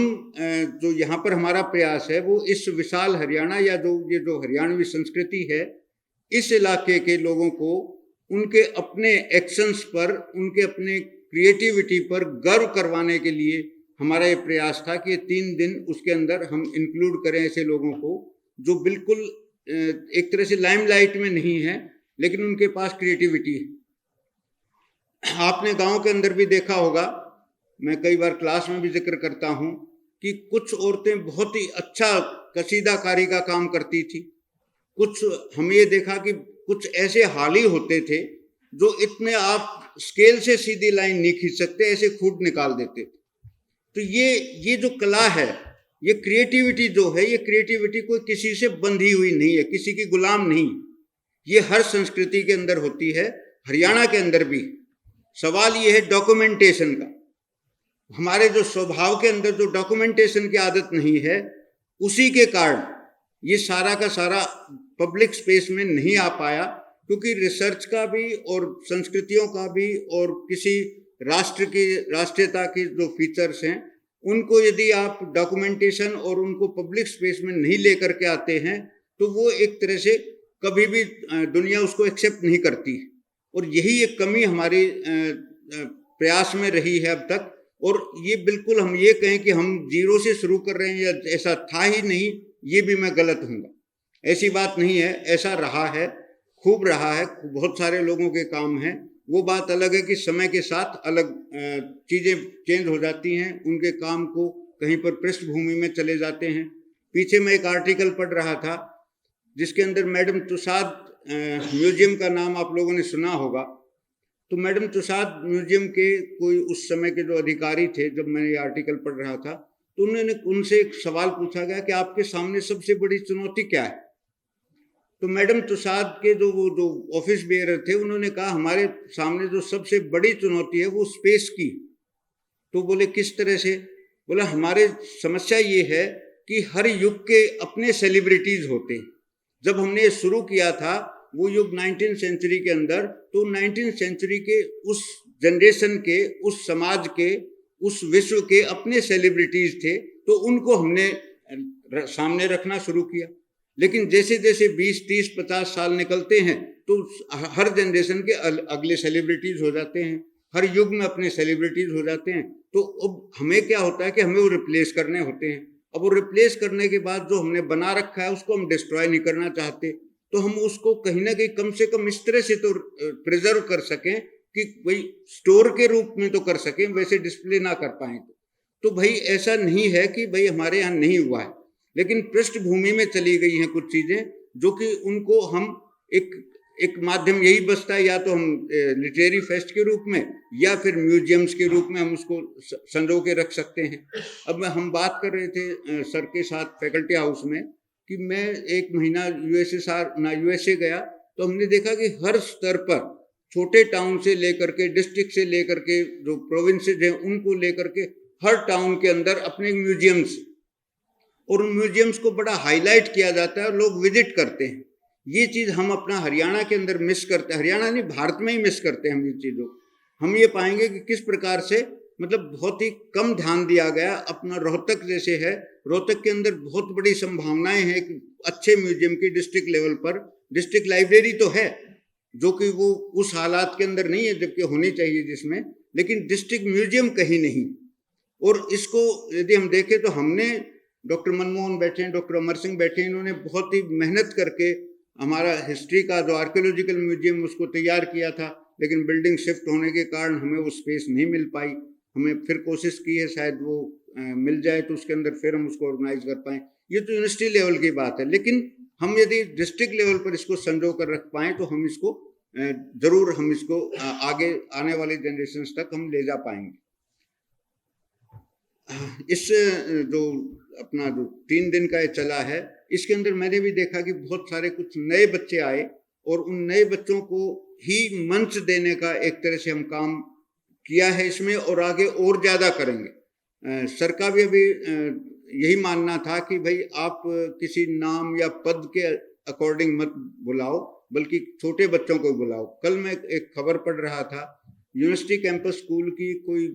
जो यहाँ पर हमारा प्रयास है वो इस विशाल हरियाणा या ये जो हरियाणवी संस्कृति है, इस इलाके के लोगों को उनके अपने एक्शंस पर, उनके अपने क्रिएटिविटी पर गर्व करवाने के लिए हमारा ये प्रयास था कि 3 दिन उसके अंदर हम इंक्लूड करें ऐसे लोगों को जो बिल्कुल एक तरह से लाइमलाइट में नहीं है, लेकिन उनके पास क्रिएटिविटी है। आपने गांव के अंदर भी देखा होगा, मैं कई बार क्लास में भी जिक्र करता हूं कि कुछ औरतें बहुत ही अच्छा कसीदाकारी का काम करती थी, कुछ हम ये देखा कि कुछ ऐसे हाली होते थे जो इतने आप स्केल से सीधी लाइन नहीं खींच सकते, ऐसे खूट निकाल देते थे। तो ये जो कला है, ये क्रिएटिविटी जो है, ये क्रिएटिविटी कोई किसी से बंधी हुई नहीं है, किसी की गुलाम नहीं, ये हर संस्कृति के अंदर होती है, हरियाणा के अंदर भी। सवाल ये है डॉक्यूमेंटेशन का। हमारे जो स्वभाव के अंदर जो डॉक्यूमेंटेशन की आदत नहीं है, उसी के कारण ये सारा का सारा पब्लिक स्पेस में नहीं आ पाया, क्योंकि रिसर्च का भी और संस्कृतियों का भी और किसी राष्ट्र की राष्ट्रीयता के जो फीचर्स हैं उनको यदि आप डॉक्यूमेंटेशन और उनको पब्लिक स्पेस में नहीं लेकर के आते हैं तो वो एक तरह से कभी भी दुनिया उसको एक्सेप्ट नहीं करती। और यही एक कमी हमारी प्रयास में रही है अब तक। और ये बिल्कुल हम ये कहें कि हम जीरो से शुरू कर रहे हैं या ऐसा था ही नहीं, ये भी मैं गलत हूँगा। ऐसी बात नहीं है, ऐसा रहा है, खूब रहा है, बहुत सारे लोगों के काम हैं। वो बात अलग है कि समय के साथ अलग चीज़ें चेंज हो जाती हैं, उनके काम को कहीं पर पृष्ठभूमि में चले जाते हैं। पीछे मैं एक आर्टिकल पढ़ रहा था जिसके अंदर मैडम तुसाद म्यूजियम का नाम आप लोगों ने सुना होगा। तो मैडम तुसाद म्यूजियम के कोई उस समय के जो अधिकारी थे, जब मैं ये आर्टिकल पढ़ रहा था तो उन्होंने उनसे एक सवाल पूछा गया कि आपके सामने सबसे बड़ी चुनौती क्या है। तो मैडम तुसाद के जो ऑफिस बेयरर थे उन्होंने कहा हमारे सामने जो सबसे बड़ी चुनौती है वो स्पेस की। तो बोले किस तरह से? बोला हमारे समस्या ये है कि हर युग के अपने सेलिब्रिटीज होते हैं। जब हमने शुरू किया था वो युग 19th सेंचुरी के अंदर, तो 19th सेंचुरी के उस जनरेशन के, उस समाज के, उस विश्व के अपने सेलिब्रिटीज थे, तो उनको हमने सामने रखना शुरू किया। लेकिन जैसे जैसे 20, 30, 50 साल निकलते हैं तो हर जनरेशन के अगले सेलिब्रिटीज हो जाते हैं, हर युग में अपने सेलिब्रिटीज हो जाते हैं। तो अब हमें क्या होता है कि हमें वो रिप्लेस करने होते हैं। अब वो रिप्लेस करने के बाद जो हमने बना रखा है उसको हम डिस्ट्रॉय नहीं करना चाहते, तो हम उसको कहीं ना कहीं कम से कम इस तरह से तो प्रिजर्व कर सकें कि भाई स्टोर के रूप में तो कर सकें, वैसे डिस्प्ले ना कर पाए। तो भाई ऐसा नहीं है कि भाई हमारे यहाँ नहीं हुआ है, लेकिन पृष्ठभूमि में चली गई हैं कुछ चीज़ें जो कि उनको हम एक माध्यम यही बचता है, या तो हम लिटरेरी फेस्ट के रूप में या फिर म्यूजियम्स के रूप में हम उसको संजो के रख सकते हैं। अब हम बात कर रहे थे सर के साथ फैकल्टी हाउस में कि मैं एक महीना यूएसए गया, तो हमने देखा कि हर स्तर पर छोटे टाउन से लेकर के डिस्ट्रिक्ट से लेकर के जो प्रोविंसेज हैं उनको लेकर के हर टाउन के अंदर अपने म्यूजियम्स, और उन म्यूजियम्स को बड़ा हाईलाइट किया जाता है और लोग विजिट करते हैं। ये चीज़ हम अपना हरियाणा के अंदर मिस करते हैं, हरियाणा नहीं भारत में ही मिस करते हैं हम ये चीज़ों। हम ये पाएंगे कि किस प्रकार से मतलब बहुत ही कम ध्यान दिया गया। अपना रोहतक जैसे है, रोहतक के अंदर बहुत बड़ी संभावनाएं हैं कि अच्छे म्यूजियम की डिस्ट्रिक्ट लेवल पर। डिस्ट्रिक्ट लाइब्रेरी तो है जो कि वो उस हालात के अंदर नहीं है जबकि होनी चाहिए जिसमें, लेकिन डिस्ट्रिक्ट म्यूजियम कहीं नहीं। और इसको यदि हम देखें तो हमने डॉक्टर मनमोहन बैठे हैं, डॉक्टर अमर सिंह बैठे हैं, इन्होंने बहुत ही मेहनत करके हमारा हिस्ट्री का जो आर्कियोलॉजिकल म्यूजियम उसको तैयार किया था, लेकिन बिल्डिंग शिफ्ट होने के कारण हमें वो स्पेस नहीं मिल पाई। हमें फिर कोशिश की है, शायद वो मिल जाए तो उसके अंदर फिर हम उसको ऑर्गेनाइज कर पाएँ। ये तो यूनिवर्सिटी लेवल की बात है, लेकिन हम यदि डिस्ट्रिक्ट लेवल पर इसको संजो कर रख पाएँ तो हम इसको जरूर हम इसको आगे आने वाले जनरेशन्स तक हम ले जा पाएंगे। इस जो अपना जो 3 दिन का ये चला है, इसके अंदर मैंने भी देखा कि बहुत सारे कुछ नए बच्चे आए और उन नए बच्चों को ही मंच देने का एक तरह से हम काम किया है इसमें, और आगे और ज़्यादा करेंगे। सर का भी अभी यही मानना था कि भाई आप किसी नाम या पद के अकॉर्डिंग मत बुलाओ, बल्कि छोटे बच्चों को बुलाओ। कल मैं एक खबर पढ़ रहा था, यूनिवर्सिटी कैंपस स्कूल की कोई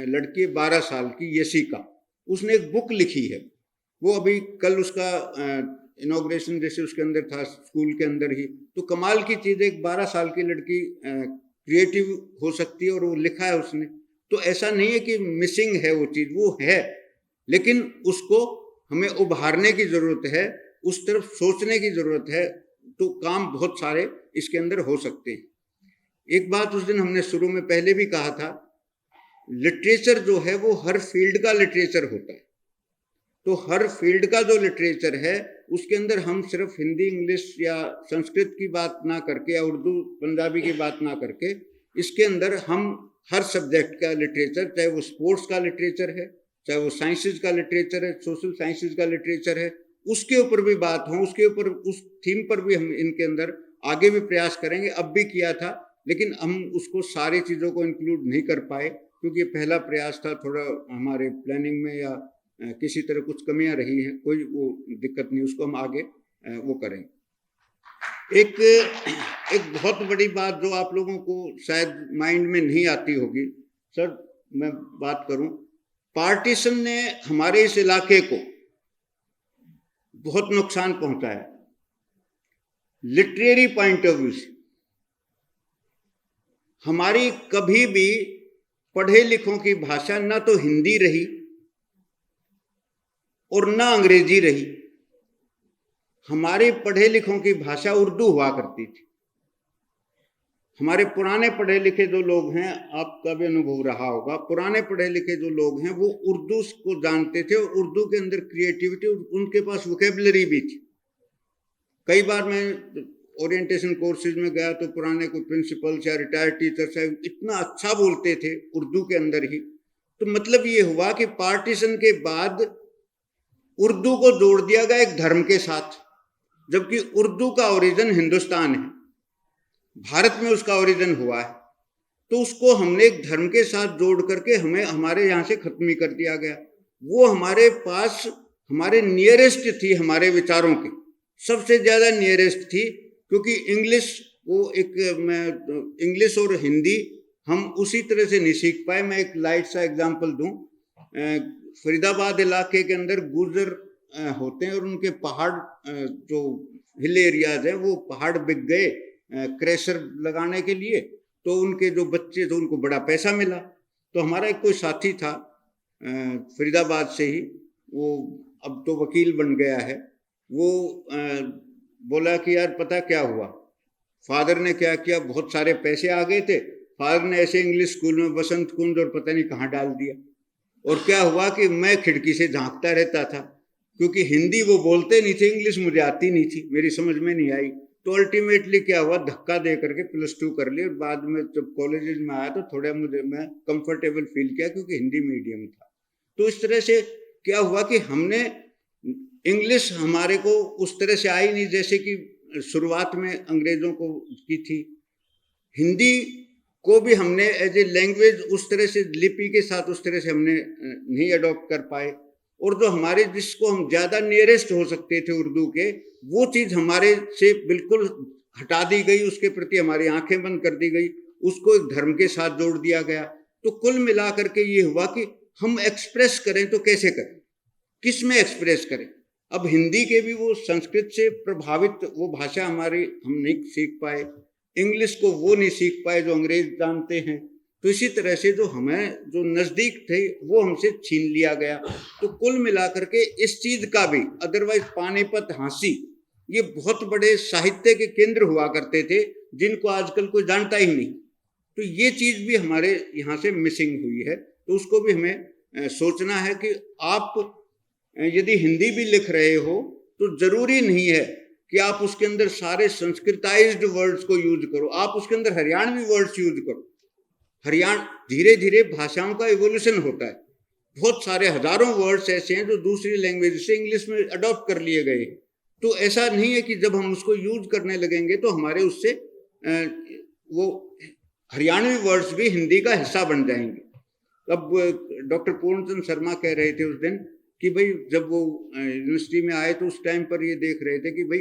लड़की 12 साल की यशिका, उसने एक बुक लिखी है। वो अभी कल उसका इनॉग्रेशन जैसे उसके अंदर था स्कूल के अंदर ही। तो कमाल की चीज़ है, एक 12 साल की लड़की क्रिएटिव हो सकती है और वो लिखा है उसने। तो ऐसा नहीं है कि मिसिंग है वो चीज़, वो है, लेकिन उसको हमें उभारने की ज़रूरत है, उस तरफ सोचने की ज़रूरत है। तो काम बहुत सारे इसके अंदर हो सकते हैं। एक बात उस दिन हमने शुरू में पहले भी कहा था, लिटरेचर जो है वो हर फील्ड का लिटरेचर होता है। तो हर फील्ड का जो लिटरेचर है उसके अंदर हम सिर्फ हिंदी, इंग्लिश या संस्कृत की बात ना करके या उर्दू, पंजाबी की बात ना करके, इसके अंदर हम हर सब्जेक्ट का लिटरेचर, चाहे वो स्पोर्ट्स का लिटरेचर है, चाहे वो साइंसेज का लिटरेचर है, सोशल साइंसेज का लिटरेचर है, उसके ऊपर भी बात हो, उसके ऊपर उस थीम पर भी हम इनके अंदर आगे भी प्रयास करेंगे। अब भी किया था, लेकिन हम उसको सारी चीज़ों को इंक्लूड नहीं कर पाए क्योंकि ये पहला प्रयास था। थोड़ा हमारे प्लानिंग में या किसी तरह कुछ कमियां रही हैं, कोई वो दिक्कत नहीं, उसको हम आगे वो करेंगे। एक बहुत बड़ी बात जो आप लोगों को शायद माइंड में नहीं आती होगी, सर मैं बात करूं, पार्टीशन ने हमारे इस इलाके को बहुत नुकसान पहुंचाया लिटरेरी पॉइंट ऑफ व्यू से। हमारी कभी भी पढ़े लिखों की भाषा ना तो हिंदी रही और ना अंग्रेजी रही। हमारे पढ़े लिखों की भाषा उर्दू हुआ करती थी। हमारे पुराने पढ़े लिखे जो लोग हैं, आपका भी अनुभव रहा होगा, पुराने पढ़े लिखे जो लोग हैं वो उर्दू को जानते थे और उर्दू के अंदर क्रिएटिविटी, उनके पास वोकेबलरी भी थी। कई बार मैं ओरिएंटेशन कोर्सेज में गया तो पुराने कोई प्रिंसिपल्स या रिटायर्ड टीचर्स है इतना अच्छा बोलते थे उर्दू के अंदर ही। तो मतलब ये हुआ कि पार्टीशन के बाद उर्दू को जोड़ दिया गया एक धर्म के साथ, जबकि उर्दू का ओरिजिन हिंदुस्तान है, भारत में उसका ओरिजिन हुआ है। तो उसको हमने एक धर्म के साथ जोड़ करके हमें हमारे यहाँ से खत्म ही कर दिया गया। वो हमारे पास हमारे नियरेस्ट थी, हमारे विचारों के सबसे ज़्यादा नियरेस्ट थी, क्योंकि इंग्लिश वो एक इंग्लिश और हिंदी हम उसी तरह से नहीं सीख पाए। मैं एक लाइट सा एग्जांपल दूं, फरीदाबाद इलाके के अंदर गुर्जर होते हैं और उनके पहाड़ जो हिल एरियाज हैं वो पहाड़ बिक गए क्रेशर लगाने के लिए। तो उनके जो बच्चे थे उनको बड़ा पैसा मिला। तो हमारा एक कोई साथी था फरीदाबाद से ही, वो अब तो वकील बन गया है। वो बोला कि यार पता क्या हुआ, फादर ने क्या किया, बहुत सारे पैसे आ गए थे, फादर ने ऐसे इंग्लिश स्कूल में बसंत कुंज और पता नहीं कहाँ डाल दिया। और क्या हुआ कि मैं खिड़की से झांकता रहता था, क्योंकि हिंदी वो बोलते नहीं थे, इंग्लिश मुझे आती नहीं थी, मेरी समझ में नहीं आई। तो अल्टीमेटली क्या हुआ, धक्का दे करके +2 कर लिया। बाद में जब कॉलेजेस में आया तो थोड़ा मैं कंफर्टेबल फील किया, क्योंकि हिंदी मीडियम था। तो इस तरह से क्या हुआ कि हमने इंग्लिश हमारे को उस तरह से आई नहीं जैसे कि शुरुआत में अंग्रेजों को की थी। हिंदी को भी हमने एज ए लैंग्वेज उस तरह से लिपि के साथ उस तरह से हमने नहीं अडॉप्ट कर पाए। और जो हमारे जिसको हम ज़्यादा नियरेस्ट हो सकते थे उर्दू के, वो चीज़ हमारे से बिल्कुल हटा दी गई, उसके प्रति हमारी आंखें बंद कर दी गई, उसको एक धर्म के साथ जोड़ दिया गया। तो कुल मिला करके ये हुआ कि हम एक्सप्रेस करें तो कैसे करें, किस में एक्सप्रेस करें। अब हिंदी के भी वो संस्कृत से प्रभावित वो भाषा हमारी हम नहीं सीख पाए, इंग्लिश को वो नहीं सीख पाए जो अंग्रेज जानते हैं। तो इसी तरह से जो हमें जो नज़दीक थे वो हमसे छीन लिया गया। तो कुल मिलाकर के इस चीज़ का भी, अदरवाइज पानीपत, झांसी ये बहुत बड़े साहित्य के केंद्र हुआ करते थे जिनको आजकल कोई जानता ही नहीं। तो ये चीज़ भी हमारे यहाँ से मिसिंग हुई है। तो उसको भी हमें सोचना है कि आप यदि हिंदी भी लिख रहे हो तो ज़रूरी नहीं है कि आप उसके अंदर सारे संस्कृताइज्ड वर्ड्स को यूज करो, आप उसके अंदर हरियाणवी वर्ड्स यूज करो। धीरे धीरे भाषाओं का इवोल्यूशन होता है। बहुत सारे हजारों वर्ड्स ऐसे हैं जो दूसरी लैंग्वेज से इंग्लिश में अडॉप्ट कर लिए गए। तो ऐसा नहीं है कि जब हम उसको यूज करने लगेंगे तो हमारे उससे वो हरियाणवी वर्ड्स भी हिंदी का हिस्सा बन जाएंगे। अब डॉक्टर पूर्णचंद शर्मा कह रहे थे उस दिन कि भाई जब वो यूनिवर्सिटी में आए तो उस टाइम पर ये देख रहे थे कि भाई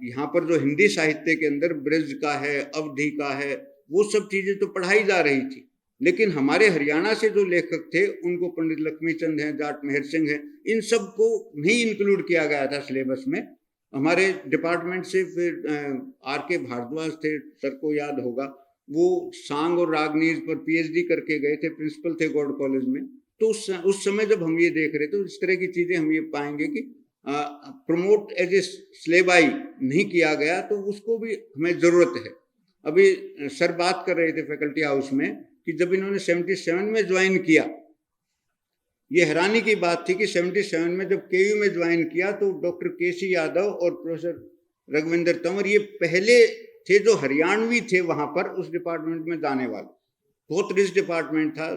यहाँ पर जो हिंदी साहित्य के अंदर ब्रज का है, अवधि का है, वो सब चीज़ें तो पढ़ाई जा रही थी, लेकिन हमारे हरियाणा से जो लेखक थे उनको पंडित लक्ष्मीचंद हैं, जाट मेहर सिंह हैं, इन सब को नहीं इंक्लूड किया गया था सिलेबस में। हमारे डिपार्टमेंट से फिर R.K. भारद्वाज थे, सर को याद होगा, वो सांग और रागनीज पर PhD करके गए थे, प्रिंसिपल थे गॉड कॉलेज में। तो उस समय जब हम ये देख रहे थे तो इस तरह की चीज़ें हम ये पाएंगे कि प्रमोट एज ए स्लेबाई नहीं किया गया, तो उसको भी हमें ज़रूरत है। अभी सर बात कर रहे थे फैकल्टी हाउस में कि जब इन्होंने 77 में ज्वाइन किया, ये हैरानी की बात थी कि 77 में जब KU में ज्वाइन किया तो डॉक्टर KC यादव और प्रोफेसर रघुविंदर तंवर ये पहले थे जो हरियाणवी थे वहाँ पर उस डिपार्टमेंट में जाने वाले। बहुत रिच डिपार्टमेंट था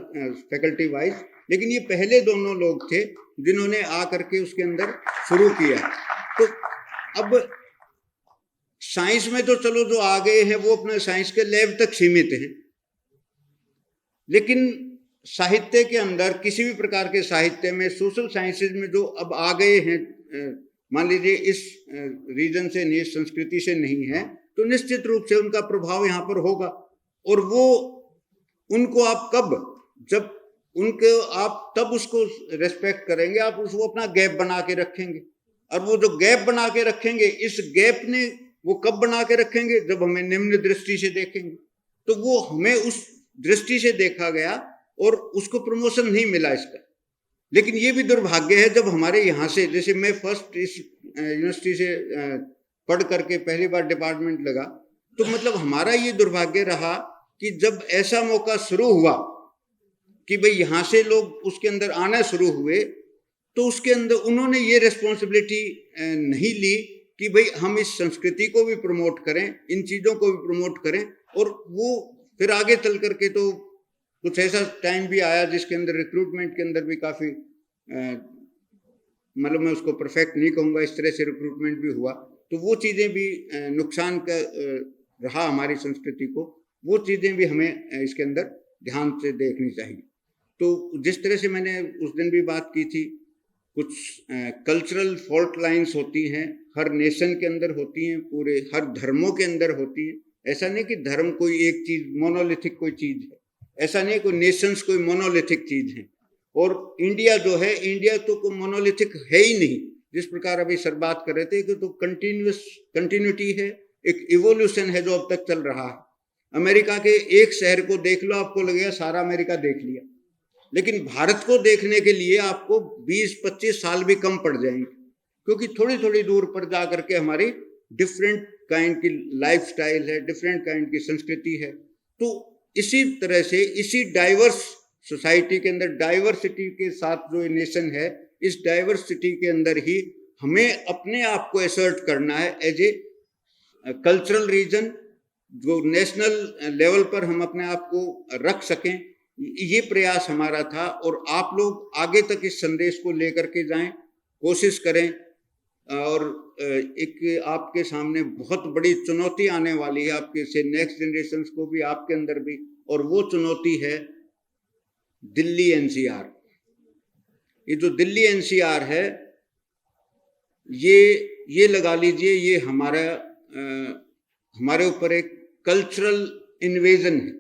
फैकल्टी वाइज, लेकिन ये पहले दोनों लोग थे जिन्होंने आकर के उसके अंदर शुरू किया। तो अब साइंस में तो चलो जो आ गए हैं वो अपने साइंस के लैब तक सीमित हैं, लेकिन साहित्य के अंदर किसी भी प्रकार के साहित्य में, सोशल साइंसेज में जो अब आ गए हैं, मान लीजिए इस रीजन से नहीं, इस संस्कृति से नहीं है, तो निश्चित रूप से उनका प्रभाव यहाँ पर होगा। और वो उनको आप कब, जब उनको आप तब उसको रेस्पेक्ट करेंगे, आप उसको अपना गैप बना के रखेंगे। और वो जो गैप बना के रखेंगे, इस गैप ने वो कब बना के रखेंगे, जब हमें निम्न दृष्टि से देखेंगे। तो वो हमें उस दृष्टि से देखा गया और उसको प्रमोशन नहीं मिला इसका। लेकिन ये भी दुर्भाग्य है जब हमारे यहाँ से, जैसे मैं फर्स्ट इस यूनिवर्सिटी से पढ़ करके पहली बार डिपार्टमेंट लगा, तो मतलब हमारा ये दुर्भाग्य रहा कि जब ऐसा मौका शुरू हुआ कि भाई यहाँ से लोग उसके अंदर आना शुरू हुए, तो उसके अंदर उन्होंने ये रिस्पॉन्सिबिलिटी नहीं ली कि भाई हम इस संस्कृति को भी प्रमोट करें, इन चीज़ों को भी प्रमोट करें। और वो फिर आगे चल करके तो कुछ ऐसा टाइम भी आया जिसके अंदर रिक्रूटमेंट के अंदर भी काफ़ी, मतलब मैं उसको परफेक्ट नहीं कहूँगा, इस तरह से रिक्रूटमेंट भी हुआ, तो वो चीज़ें भी नुकसान का रहा हमारी संस्कृति को। वो चीज़ें भी हमें इसके अंदर ध्यान से देखनी चाहिए। तो जिस तरह से मैंने उस दिन भी बात की थी, कुछ कल्चरल फॉल्ट लाइंस होती हैं, हर नेशन के अंदर होती हैं, पूरे हर धर्मों के अंदर होती हैं। ऐसा नहीं कि धर्म कोई एक चीज़ मोनोलिथिक कोई चीज़ है, ऐसा नहीं कोई नेशंस कोई मोनोलिथिक चीज़ है। और इंडिया जो है, इंडिया तो कोई मोनोलिथिक है ही नहीं। जिस प्रकार अभी सर बात कर रहे थे कि तो कंटिन्यूटी है, एक इवोल्यूशन है जो अब तक चल रहा है। अमेरिका के एक शहर को देख लो, आपको लगेगा सारा अमेरिका देख लिया, लेकिन भारत को देखने के लिए आपको 20-25 साल भी कम पड़ जाएंगे, क्योंकि थोड़ी थोड़ी दूर पर जा करके हमारी डिफरेंट काइंड की लाइफ स्टाइल है, डिफरेंट काइंड की संस्कृति है। तो इसी तरह से इसी डाइवर्स सोसाइटी के अंदर, डाइवर्सिटी के साथ जो नेशन है, इस डाइवर्सिटी के अंदर ही हमें अपने आप को असर्ट करना है एज ए कल्चरल रीजन, जो नेशनल लेवल पर हम अपने आप को रख सकें, ये प्रयास हमारा था। और आप लोग आगे तक इस संदेश को लेकर के जाएं, कोशिश करें। और एक आपके सामने बहुत बड़ी चुनौती आने वाली है, आपके से नेक्स्ट जनरेशन को भी, आपके अंदर भी, और वो चुनौती है दिल्ली एनसीआर। ये जो दिल्ली एनसीआर है, ये लगा लीजिए, ये हमारे ऊपर एक कल्चरल इन्वेजन है।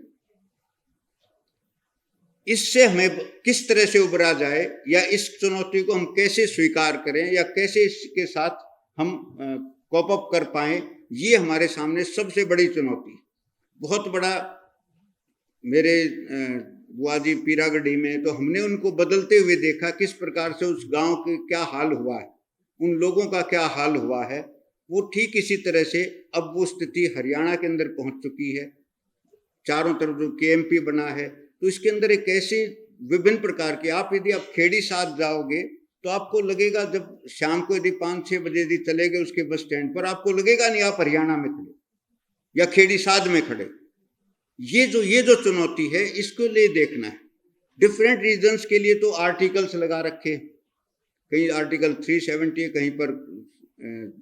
इससे हमें किस तरह से उबरा जाए, या इस चुनौती को हम कैसे स्वीकार करें, या कैसे इसके साथ हम कॉप अप कर पाएं, ये हमारे सामने सबसे बड़ी चुनौती है। बहुत बड़ा, मेरे बुआ जी पीरागढ़ी में, तो हमने उनको बदलते हुए देखा, किस प्रकार से उस गांव के क्या हाल हुआ है, उन लोगों का क्या हाल हुआ है। वो ठीक इसी तरह से अब वो स्थिति हरियाणा के अंदर पहुंच चुकी है। चारों तरफ जो केएमपी बना है, तो इसके अंदर एक ऐसी विभिन्न प्रकार की, आप यदि आप खेड़ी साथ जाओगे तो आपको लगेगा, जब शाम को यदि 5-6 बजे यदि चले गए उसके बस स्टैंड पर, आपको लगेगा नहीं आप हरियाणा में खड़े या खेड़ी साथ में खड़े। ये जो चुनौती है, इसको लिए देखना है। डिफरेंट रीजन्स के लिए तो आर्टिकल्स लगा रखे, कहीं आर्टिकल 370 है, कहीं पर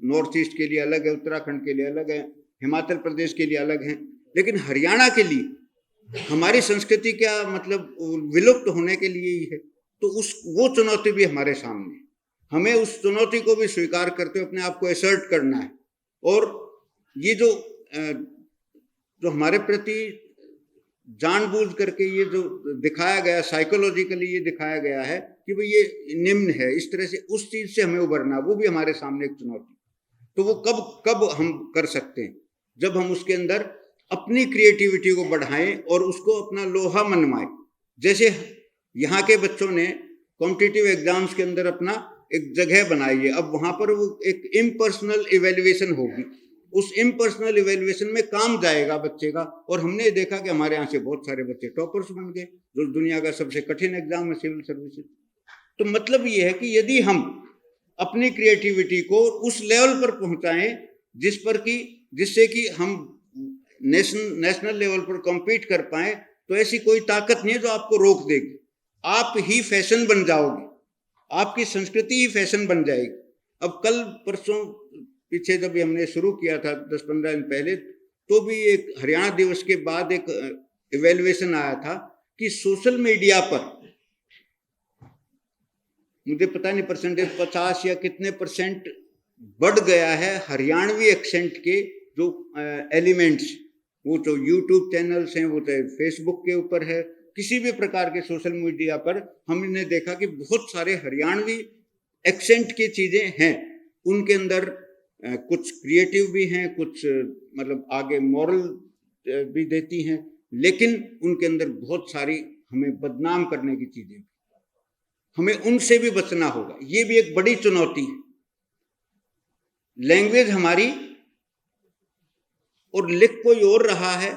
नॉर्थ ईस्ट के लिए अलग है, उत्तराखंड के लिए अलग है, हिमाचल प्रदेश के लिए अलग है। लेकिन हरियाणा के लिए हमारी संस्कृति क्या मतलब विलुप्त होने के लिए ही है, तो वो चुनौती भी हमारे सामने है। हमें उस चुनौती को भी स्वीकार करते हुए अपने आप को एसर्ट करना है। और ये जो हमारे प्रति जानबूझ करके ये जो दिखाया गया, साइकोलॉजिकली ये दिखाया गया है कि भाई ये निम्न है, इस तरह से उस चीज से हमें उबरना, वो भी हमारे सामने एक चुनौती। तो वो कब हम कर सकते हैं, जब हम उसके अंदर अपनी क्रिएटिविटी को बढ़ाएं और उसको अपना लोहा मनवाएं। जैसे यहाँ के बच्चों ने कॉम्पिटिटिव एग्जाम्स के अंदर अपना एक जगह बनाई है, अब वहां पर वो एक इम्पर्सनल इवेल्युएशन होगी, उस इम्पर्सनल इवेल्युएशन में काम जाएगा बच्चे का। और हमने देखा कि हमारे यहाँ से बहुत सारे बच्चे टॉपर्स बन गए, जो दुनिया का सबसे कठिन एग्जाम है सिविल सर्विसेज। तो मतलब ये है कि यदि हम अपनी क्रिएटिविटी को उस लेवल पर पहुंचाएं जिससे कि हम नेशनल लेवल पर कॉम्पीट कर पाए, तो ऐसी कोई ताकत नहीं है जो आपको रोक देगी। आप ही फैशन बन जाओगे, आपकी संस्कृति ही फैशन बन जाएगी। अब कल परसों पीछे जब हमने शुरू किया था 10-15 दिन पहले, तो भी एक हरियाणा दिवस के बाद एक इवेल्युएशन आया था कि सोशल मीडिया पर, मुझे पता नहीं परसेंटेज 50 या कितने % बढ़ गया है हरियाणवी एक्सेंट के जो एलिमेंट्स, वो तो यूट्यूब चैनल्स हैं, वो तो फेसबुक के ऊपर है, किसी भी प्रकार के सोशल मीडिया पर हमने देखा कि बहुत सारे हरियाणवी एक्सेंट की चीजें हैं। उनके अंदर कुछ क्रिएटिव भी हैं, कुछ मतलब आगे मॉरल भी देती हैं, लेकिन उनके अंदर बहुत सारी हमें बदनाम करने की चीजें, हमें उनसे भी बचना होगा। ये भी एक बड़ी चुनौती है। लैंग्वेज हमारी और लिख कोई और रहा है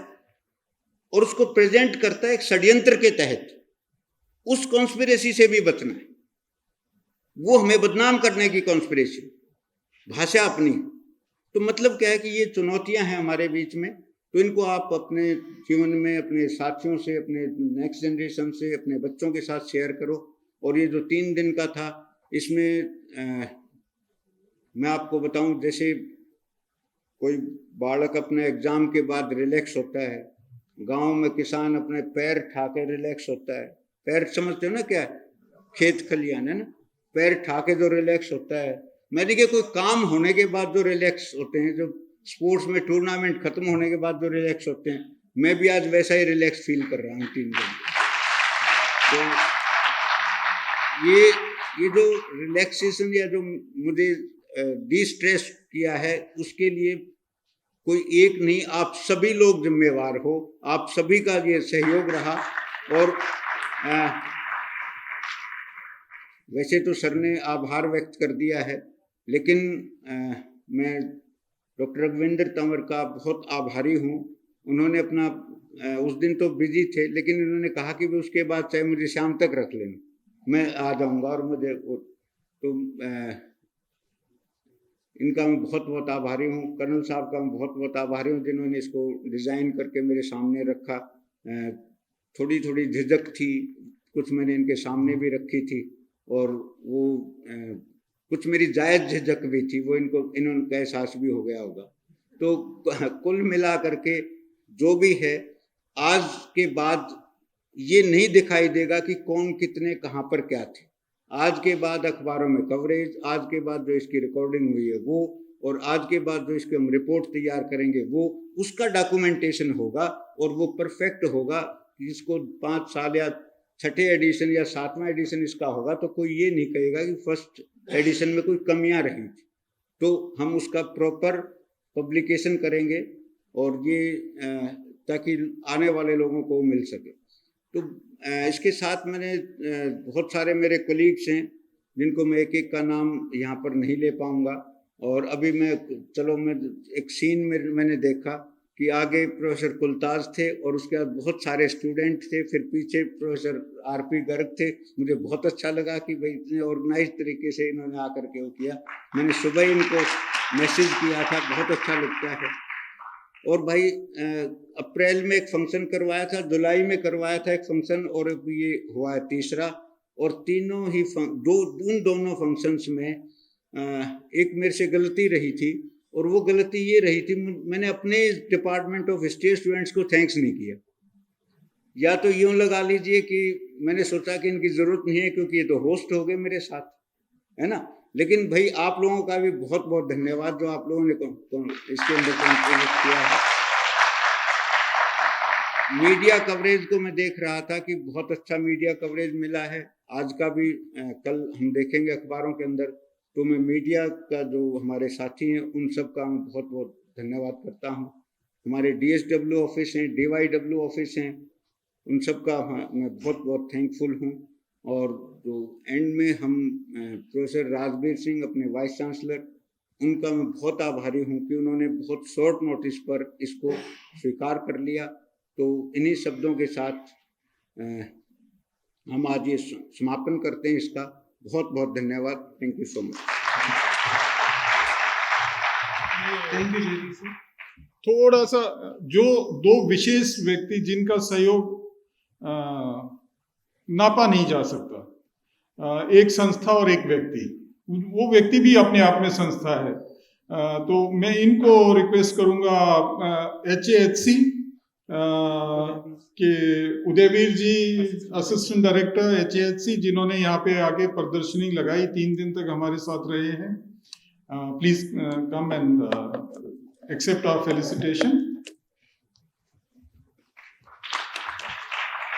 और उसको प्रेजेंट करता है एक षड्यंत्र के तहत, उस कॉन्स्पिरेसी से भी बचना है। वो हमें बदनाम करने की कॉन्स्पिरेसी, भाषा अपनी। तो मतलब क्या है कि ये चुनौतियां हैं हमारे बीच में, तो इनको आप अपने जीवन में अपने साथियों से, अपने नेक्स्ट जनरेशन से, अपने बच्चों के साथ शेयर करो। और ये जो 3 दिन का था, इसमें मैं आपको बताऊं, जैसे कोई बालक अपने एग्जाम के बाद रिलैक्स होता है, गांव में किसान अपने पैर ठा के रिलैक्स होता है। पैर समझते हो ना क्या है? खेत खलियान है ना, पैर ठा के जो रिलैक्स होता है। मैं देखिए कोई काम होने के बाद जो रिलैक्स होते हैं, जो स्पोर्ट्स में टूर्नामेंट खत्म होने के बाद जो रिलैक्स होते हैं, मैं भी आज वैसा ही रिलैक्स फील कर रहा हूँ 3 दिन। तो ये जो रिलैक्सेशन या जो मुझे डिस्ट्रेस किया है, उसके लिए कोई एक नहीं, आप सभी लोग जिम्मेवार हो, आप सभी का ये सहयोग रहा। और वैसे तो सर ने आभार व्यक्त कर दिया है, लेकिन मैं डॉक्टर रघुविंदर तंवर का बहुत आभारी हूँ। उन्होंने अपना उस दिन तो बिजी थे, लेकिन उन्होंने कहा कि उसके बाद चाहे मुझे शाम तक रख लेना, मैं आ जाऊँगा। और मुझे तो इनका मैं बहुत बहुत आभारी हूँ। कर्नल साहब का मैं बहुत बहुत आभारी हूँ जिन्होंने इसको डिज़ाइन करके मेरे सामने रखा। थोड़ी थोड़ी झिझक थी, कुछ मैंने इनके सामने भी रखी थी, और वो कुछ मेरी जायज़ झिझक भी थी, वो इन्होंने एहसास भी हो गया होगा। तो कुल मिला करके जो भी है, आज के बाद ये नहीं दिखाई देगा कि कौन कितने कहाँ पर क्या थे। आज के बाद अखबारों में कवरेज, आज के बाद जो इसकी रिकॉर्डिंग हुई है वो, और आज के बाद जो इसकी हम रिपोर्ट तैयार करेंगे वो, उसका डॉक्यूमेंटेशन होगा और वो परफेक्ट होगा। इसको 5 साल या 6ठे एडिशन या 7वां एडिशन इसका होगा तो कोई ये नहीं कहेगा कि फर्स्ट एडिशन में कोई कमियां रही थी। तो हम उसका प्रॉपर पब्लिकेशन करेंगे और ये ताकि आने वाले लोगों को मिल सके। तो इसके साथ मैंने बहुत सारे मेरे कलीग्स हैं जिनको मैं एक एक का नाम यहाँ पर नहीं ले पाऊँगा। और अभी मैं एक सीन में मैंने देखा कि आगे प्रोफेसर कुलताज थे और उसके बाद बहुत सारे स्टूडेंट थे, फिर पीछे प्रोफेसर आरपी गर्ग थे। मुझे बहुत अच्छा लगा कि भाई इतने ऑर्गेनाइज तरीके से इन्होंने आकर के वो किया। मैंने सुबह ही इनको मैसेज किया था, बहुत अच्छा लगता है। और भाई अप्रैल में एक फंक्शन करवाया था, जुलाई में करवाया था एक फंक्शन, और अब ये हुआ है तीसरा। और तीनों ही दोनों फंक्शंस में एक मेरे से गलती रही थी, और वो गलती ये रही थी, मैंने अपने डिपार्टमेंट ऑफ हिस्ट्री स्टूडेंट्स को थैंक्स नहीं किया। या तो यूँ लगा लीजिए कि मैंने सोचा कि इनकी ज़रूरत नहीं है क्योंकि ये तो होस्ट हो गए मेरे साथ, है ना। लेकिन भाई आप लोगों का भी बहुत बहुत धन्यवाद जो आप लोगों ने इसके अंदर कंट्रीब्यूट किया है। मीडिया कवरेज को मैं देख रहा था कि बहुत अच्छा मीडिया कवरेज मिला है। आज का भी कल हम देखेंगे अखबारों के अंदर। तो मैं मीडिया का जो हमारे साथी हैं उन सब का मैं बहुत बहुत धन्यवाद करता हूं। हमारे DSW ऑफिस हैं, DYW ऑफिस हैं, उन सब का मैं बहुत बहुत थैंकफुल हूं। और जो एंड में हम प्रोफेसर राजबीर सिंह अपने वाइस चांसलर, उनका मैं बहुत आभारी हूं कि उन्होंने बहुत शॉर्ट नोटिस पर इसको स्वीकार कर लिया। तो इन्हीं शब्दों के साथ हम आज ये समापन करते हैं इसका। बहुत बहुत धन्यवाद। Thank you so much. Thank you Jaydeep sir. थोड़ा सा जो 2 विशेष व्यक्ति जिनका सहयोग नापा नहीं जा सकता, एक संस्था और एक व्यक्ति, वो व्यक्ति भी अपने आप में संस्था है। तो मैं इनको रिक्वेस्ट करूंगा, HAHC के उदयवीर जी, असिस्टेंट डायरेक्टर HAHC, जिन्होंने यहाँ पे आके प्रदर्शनी लगाई, 3 दिन तक हमारे साथ रहे हैं। Please come and accept our felicitation.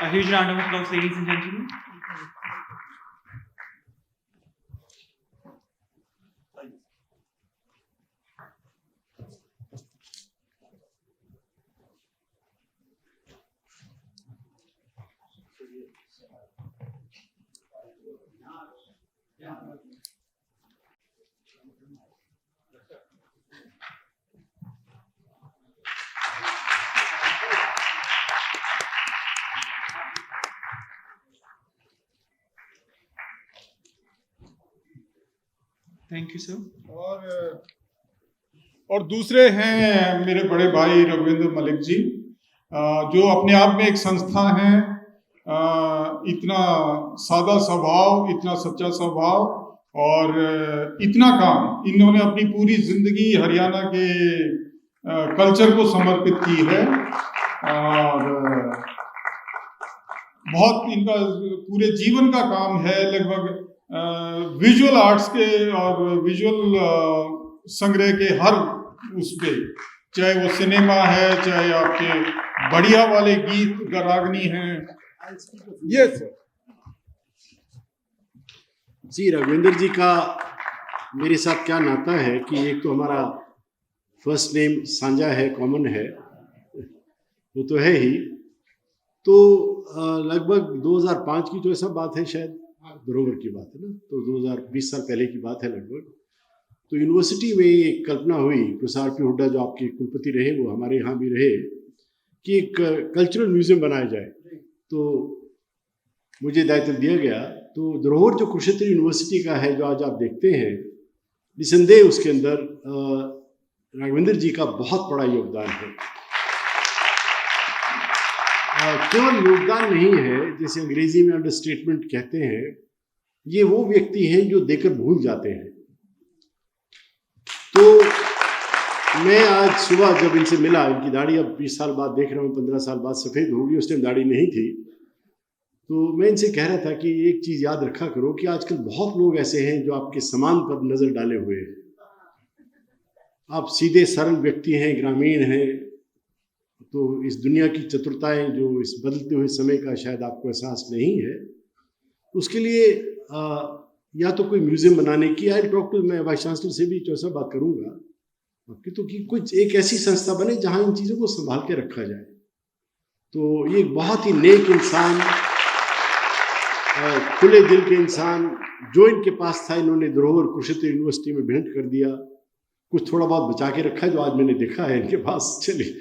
A huge round of applause, ladies and gentlemen. Thank you sir. और दूसरे हैं मेरे बड़े भाई रघुवेंद्र मलिक जी, जो अपने आप में एक संस्था है। इतना सादा स्वभाव, इतना सच्चा स्वभाव और इतना काम इन्होंने अपनी पूरी जिंदगी हरियाणा के कल्चर को समर्पित की है। और बहुत इनका पूरे जीवन का काम है, लगभग विजुअल आर्ट्स के और विजुअल संग्रह के हर उस पे, चाहे वो सिनेमा है, चाहे आपके बढ़िया वाले गीत रागनी हैं। Yes sir. जी, रविंदर जी का मेरे साथ क्या नाता है कि एक तो हमारा फर्स्ट नेम साझा है, कॉमन है, वो तो है ही। तो लगभग 2005 की तो ऐसा बात है, शायद धरोहर की बात है ना, तो 2020 साल पहले की बात है लगभग। तो यूनिवर्सिटी में एक कल्पना हुई, प्रोफेसर RP हुड्डा जो आपके कुलपति रहे, वो हमारे यहाँ भी रहे, कि एक कल्चरल म्यूजियम बनाया जाए। तो मुझे दायित्व दिया गया। तो धरोहर जो कुरुक्षेत्र यूनिवर्सिटी का है, जो आज आप देखते हैं, निसंदेह उसके अंदर राघवेंद्र जी का बहुत बड़ा योगदान है। केवल योगदान नहीं है, जैसे अंग्रेजी में अंडरस्टेटमेंट कहते हैं, ये वो व्यक्ति हैं जो देकर भूल जाते हैं। तो मैं आज सुबह जब इनसे मिला, इनकी दाढ़ी अब 20 साल बाद देख रहा हूँ, 15 साल बाद सफ़ेद होगी, उस टाइम दाढ़ी नहीं थी। तो मैं इनसे कह रहा था कि एक चीज़ याद रखा करो कि आजकल बहुत लोग ऐसे हैं जो आपके समान पर नज़र डाले हुए हैं। आप सीधे सरल व्यक्ति हैं, ग्रामीण हैं, तो इस दुनिया की चतुरताएं जो इस बदलते हुए समय का शायद आपको एहसास नहीं है, उसके लिए या तो कोई म्यूजियम बनाने की, आई टॉक टू, मैं वाइस चांसलर से भी चौसा बात करूंगा कि तो कि कुछ एक ऐसी संस्था बने जहां इन चीज़ों को संभाल के रखा जाए। तो ये बहुत ही नेक इंसान, खुले दिल के इंसान, जो इनके पास था इन्होंने धरोहर कुरुक्षेत्र यूनिवर्सिटी में भेंट कर दिया। कुछ थोड़ा बहुत बचा के रखा है जो आज मैंने देखा है इनके पास। चलिए।